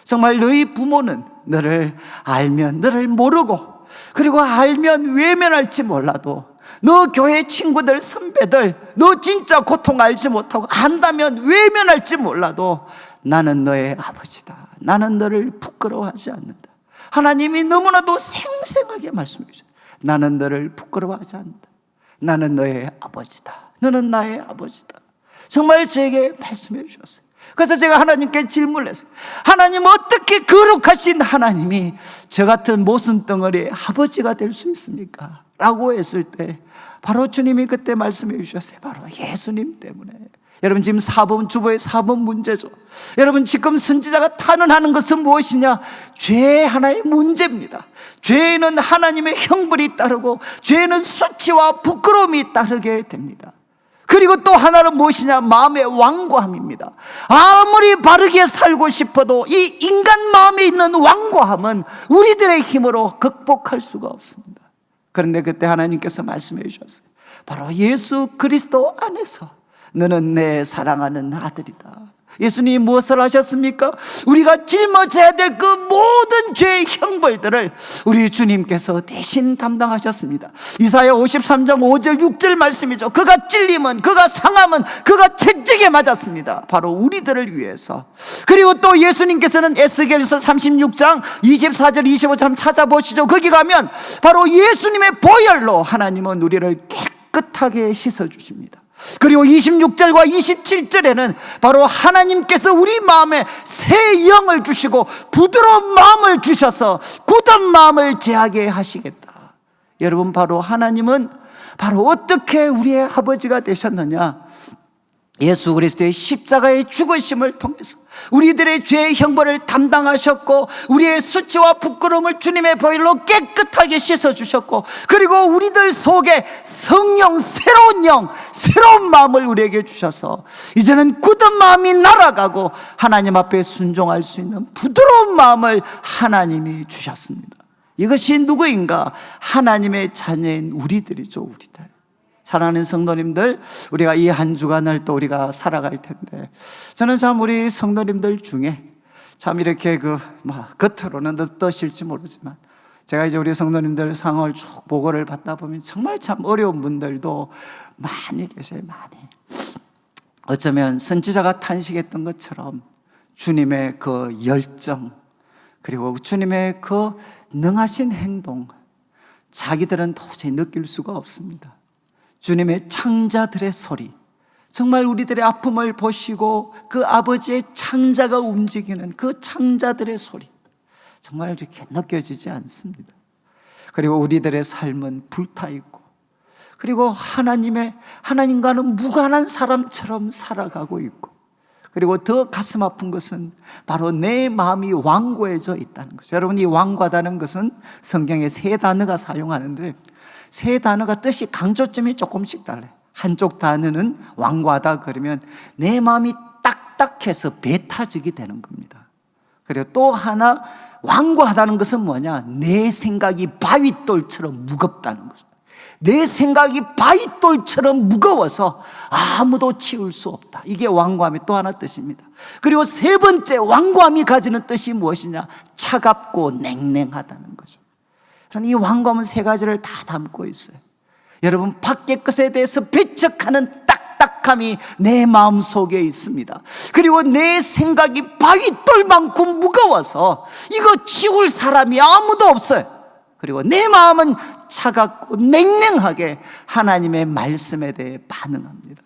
정말 너희 부모는 너를 알면 너를 모르고, 그리고 알면 외면할지 몰라도, 너 교회 친구들, 선배들, 너 진짜 고통 알지 못하고 안다면 외면할지 몰라도 나는 너의 아버지다. 나는 너를 부끄러워하지 않는다. 하나님이 너무나도 생생하게 말씀해 주셨어요. 나는 너를 부끄러워하지 않는다. 나는 너의 아버지다. 너는 나의 아버지다. 정말 제게 말씀해 주셨어요. 그래서 제가 하나님께 질문을 했어요. 하나님, 어떻게 거룩하신 하나님이 저 같은 모순덩어리의 아버지가 될 수 있습니까? 라고 했을 때 바로 주님이 그때 말씀해 주셨어요. 바로 예수님 때문에. 여러분, 지금 4번, 주보의 4번 문제죠. 여러분, 지금 선지자가 탄원하는 것은 무엇이냐? 죄의 하나의 문제입니다. 죄에는 하나님의 형벌이 따르고 죄에는 수치와 부끄러움이 따르게 됩니다. 그리고 또 하나는 무엇이냐? 마음의 완고함입니다. 아무리 바르게 살고 싶어도 이 인간 마음에 있는 완고함은 우리들의 힘으로 극복할 수가 없습니다. 그런데 그때 하나님께서 말씀해 주셨어요. 바로 예수 그리스도 안에서 너는 내 사랑하는 아들이다. 예수님이 무엇을 하셨습니까? 우리가 짊어져야 될 그 모든 죄의 형벌들을 우리 주님께서 대신 담당하셨습니다. 이사야 53장 5절 6절 말씀이죠. 그가 찔림은, 그가 상함은, 그가 채찍에 맞았습니다. 바로 우리들을 위해서. 그리고 또 예수님께서는 에스겔서 36장 24절 25절 찾아보시죠. 거기 가면 바로 예수님의 보혈로 하나님은 우리를 깨끗하게 씻어주십니다. 그리고 26절과 27절에는 바로 하나님께서 우리 마음에 새 영을 주시고 부드러운 마음을 주셔서 굳은 마음을 제하게 하시겠다. 여러분, 바로 하나님은 바로 어떻게 우리의 아버지가 되셨느냐? 예수 그리스도의 십자가의 죽으심을 통해서 우리들의 죄의 형벌을 담당하셨고, 우리의 수치와 부끄러움을 주님의 보혈로 깨끗하게 씻어주셨고, 그리고 우리들 속에 성령, 새로운 영, 새로운 마음을 우리에게 주셔서 이제는 굳은 마음이 날아가고 하나님 앞에 순종할 수 있는 부드러운 마음을 하나님이 주셨습니다. 이것이 누구인가? 하나님의 자녀인 우리들이죠. 우리들. 사랑하는 성도님들, 우리가 이 한 주간을 또 우리가 살아갈 텐데, 저는 참 우리 성도님들 중에 참 이렇게 겉으로는 어떠실지 모르지만, 제가 이제 우리 성도님들 상황을 쭉 보고를 받다 보면 정말 참 어려운 분들도 많이 계셔요. 많이. 어쩌면 선지자가 탄식했던 것처럼 주님의 그 열정, 그리고 주님의 그 능하신 행동, 자기들은 도저히 느낄 수가 없습니다. 주님의 창자들의 소리, 정말 우리들의 아픔을 보시고 그 아버지의 창자가 움직이는 그 창자들의 소리, 정말 이렇게 느껴지지 않습니다. 그리고 우리들의 삶은 불타있고, 그리고 하나님과는 무관한 사람처럼 살아가고 있고, 그리고 더 가슴 아픈 것은 바로 내 마음이 완고해져 있다는 거죠. 여러분, 이 완고하다는 것은 성경에 세 단어가 사용하는데, 세 단어가 뜻이 강조점이 조금씩 달라요. 한쪽 단어는 완고하다 그러면 내 마음이 딱딱해서 배타적이 되는 겁니다. 그리고 또 하나, 완고하다는 것은 뭐냐? 내 생각이 바윗돌처럼 무겁다는 거죠. 내 생각이 바윗돌처럼 무거워서 아무도 치울 수 없다. 이게 완고함의 또 하나 뜻입니다. 그리고 세 번째, 완고함이 가지는 뜻이 무엇이냐? 차갑고 냉랭하다는 거죠. 이 완고함은 세 가지를 다 담고 있어요. 여러분, 밖의 것에 대해서 배척하는 딱딱함이 내 마음 속에 있습니다. 그리고 내 생각이 바윗돌만큼 무거워서 이거 치울 사람이 아무도 없어요. 그리고 내 마음은 차갑고 냉랭하게 하나님의 말씀에 대해 반응합니다.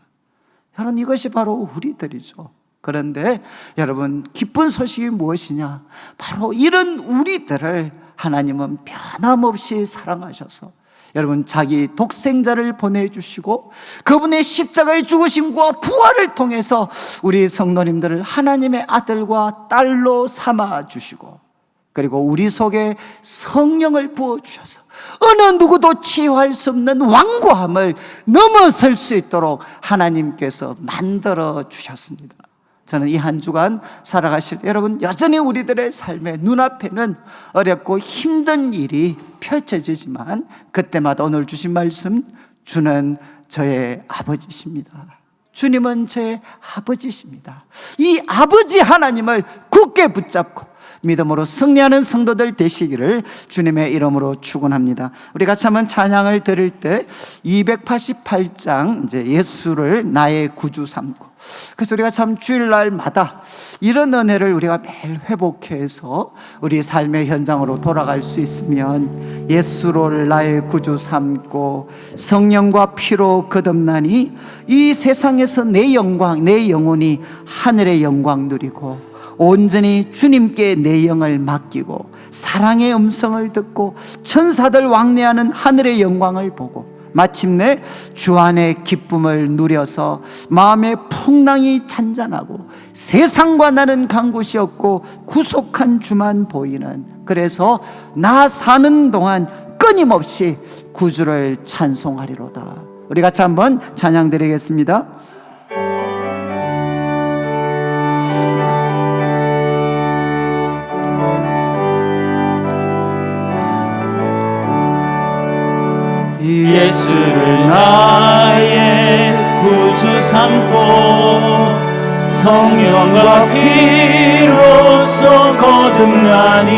여러분, 이것이 바로 우리들이죠. 그런데 여러분, 기쁜 소식이 무엇이냐? 바로 이런 우리들을 하나님은 변함없이 사랑하셔서 여러분, 자기 독생자를 보내주시고 그분의 십자가의 죽으심과 부활을 통해서 우리 성도님들을 하나님의 아들과 딸로 삼아주시고, 그리고 우리 속에 성령을 부어주셔서 어느 누구도 치유할 수 없는 완고함을 넘어설 수 있도록 하나님께서 만들어 주셨습니다. 저는 이 한 주간 살아가실 때 여러분, 여전히 우리들의 삶의 눈앞에는 어렵고 힘든 일이 펼쳐지지만 그때마다 오늘 주신 말씀, 주는 저의 아버지십니다. 주님은 제 아버지십니다. 이 아버지 하나님을 굳게 붙잡고 믿음으로 승리하는 성도들 되시기를 주님의 이름으로 축원합니다. 우리 같이 한번 찬양을 드릴 때 288장 이제 예수를 나의 구주 삼고, 그래서 우리가 참 주일날마다 이런 은혜를 우리가 매일 회복해서 우리 삶의 현장으로 돌아갈 수 있으면, 예수를 나의 구주 삼고 성령과 피로 거듭나니 이 세상에서 내 영광, 내 영혼이 하늘의 영광 누리고 온전히 주님께 내 영을 맡기고 사랑의 음성을 듣고 천사들 왕래하는 하늘의 영광을 보고 마침내 주 안의 기쁨을 누려서 마음의 풍랑이 잔잔하고 세상과 나는 간 곳이 없고 구속한 주만 보이는, 그래서 나 사는 동안 끊임없이 구주를 찬송하리로다. 우리 같이 한번 찬양 드리겠습니다. 예수를 나의 구주 삼고 성령과 피로써 거듭나니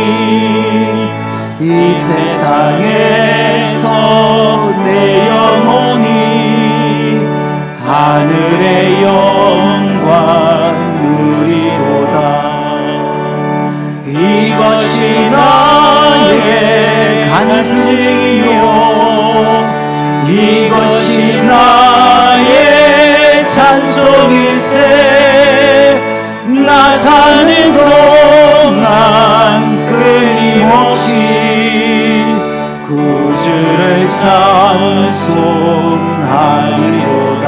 이 세상에서 내 영혼이 하늘의 영광 누리로다. 이것이 나의 간증이요, 이것이 나의 찬송일세. 나 사는 동안 끊임없이 구주를 찬송하리로다.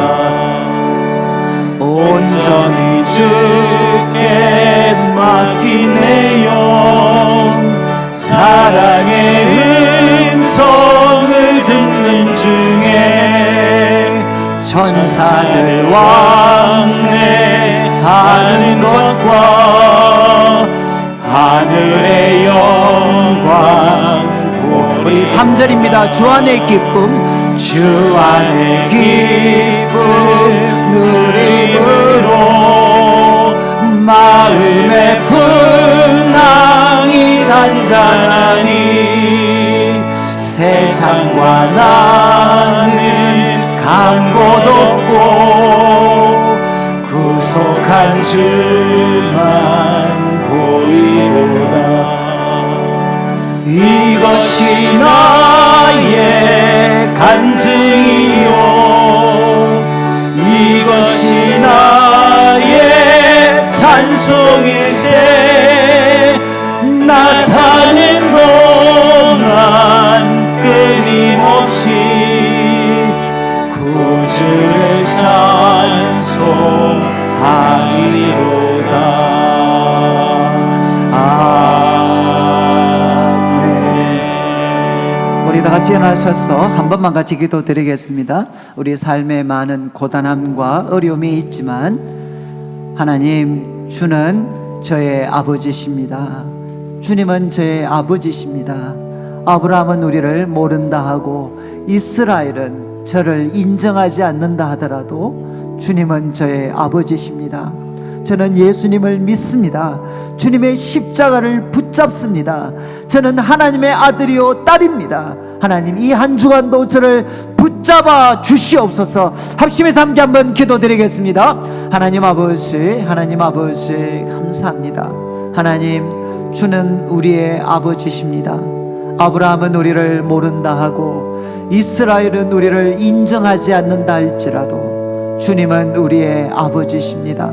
온전히 주께 맡긴 내 영, 사랑의 음성을 듣는 중에 천사들 왕래하는 것과 하늘의 영광. 우리 3절입니다. 주 안의 기쁨, 주 안의 기쁨 누림으로 마음의 풍랑이 잔잔하니 세상과 나는 간 곳 없고 구속한 주만 보이로다. 이것이 나의 간증이요, 이것이 나의 찬송일세. 나 사는 동안 끊임없이 구주를 찬송하리로다. 우리 다 같이 일어나셔서 한 번만 같이 기도드리겠습니다. 우리 삶에 많은 고단함과 어려움이 있지만 하나님, 주는 저의 아버지십니다. 주님은 저의 아버지십니다. 아브라함은 우리를 모른다 하고 이스라엘은 저를 인정하지 않는다 하더라도 주님은 저의 아버지십니다. 저는 예수님을 믿습니다. 주님의 십자가를 붙잡습니다. 저는 하나님의 아들이요 딸입니다. 하나님, 이 한 주간도 저를 붙잡아 주시옵소서. 합심해서 함께 한번 기도드리겠습니다. 하나님 아버지, 하나님 아버지 감사합니다. 하나님, 주는 우리의 아버지십니다. 아브라함은 우리를 모른다 하고 이스라엘은 우리를 인정하지 않는다 할지라도 주님은 우리의 아버지십니다.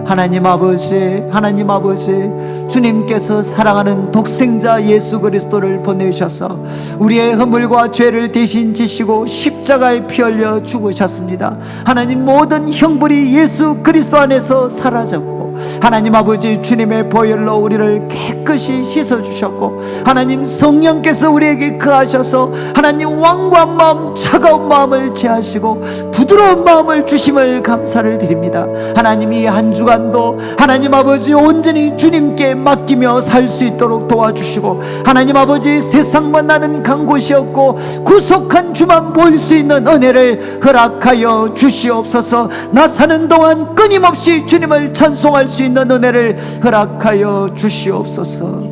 하나님 아버지, 하나님 아버지, 주님께서 사랑하는 독생자 예수 그리스도를 보내셔서 우리의 허물과 죄를 대신 지시고 십자가에 피 흘려 죽으셨습니다. 하나님, 모든 형벌이 예수 그리스도 안에서 사라졌고 하나님 아버지, 주님의 보혈로 우리를 깨끗이 씻어주셨고 하나님 성령께서 우리에게 거하셔서 하나님 완고한 마음, 차가운 마음을 제하시고 부드러운 마음을 주심을 감사를 드립니다. 하나님, 이 한 주간도 하나님 아버지 온전히 주님께 맡기며 살 수 있도록 도와주시고 하나님 아버지, 세상과 나는 간 곳이 없고 구속한 주만 볼 수 있는 은혜를 허락하여 주시옵소서. 나 사는 동안 끊임없이 주님을 찬송할 수 있는 은혜를 허락하여 주시옵소서.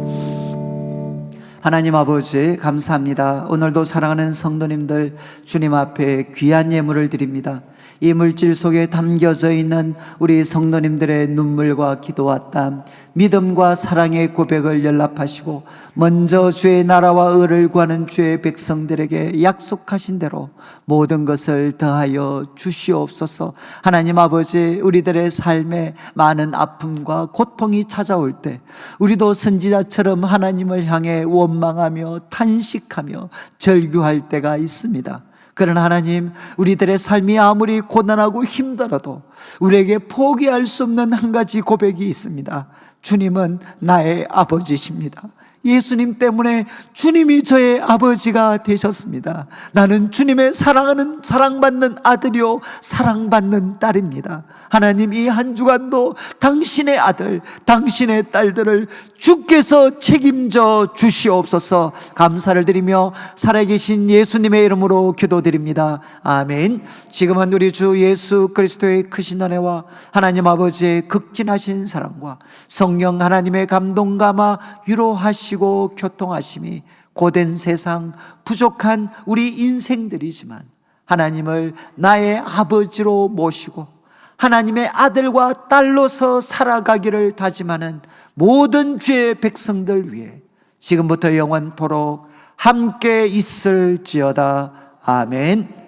하나님 아버지, 감사합니다. 오늘도 사랑하는 성도님들 주님 앞에 귀한 예물을 드립니다. 이 물질 속에 담겨져 있는 우리 성도님들의 눈물과 기도와 땀, 믿음과 사랑의 고백을 연락하시고 먼저 주의 나라와 의를 구하는 주의 백성들에게 약속하신 대로 모든 것을 더하여 주시옵소서. 하나님 아버지, 우리들의 삶에 많은 아픔과 고통이 찾아올 때 우리도 선지자처럼 하나님을 향해 원망하며 탄식하며 절규할 때가 있습니다. 그러나 하나님, 우리들의 삶이 아무리 고난하고 힘들어도 우리에게 포기할 수 없는 한 가지 고백이 있습니다. 주님은 나의 아버지십니다. 예수님 때문에 주님이 저의 아버지가 되셨습니다. 나는 주님의 사랑하는, 사랑받는 아들이요 사랑받는 딸입니다. 하나님, 이 한 주간도 당신의 아들, 당신의 딸들을 주께서 책임져 주시옵소서. 감사를 드리며 살아계신 예수님의 이름으로 기도드립니다. 아멘. 지금은 우리 주 예수 그리스도의 크신 은혜와 하나님 아버지의 극진하신 사랑과 성령 하나님의 감동 감화 위로하시고 교통하심이 고된 세상 부족한 우리 인생들이지만 하나님을 나의 아버지로 모시고 하나님의 아들과 딸로서 살아가기를 다짐하는 모든 주의 백성들 위해 지금부터 영원토록 함께 있을지어다. 아멘.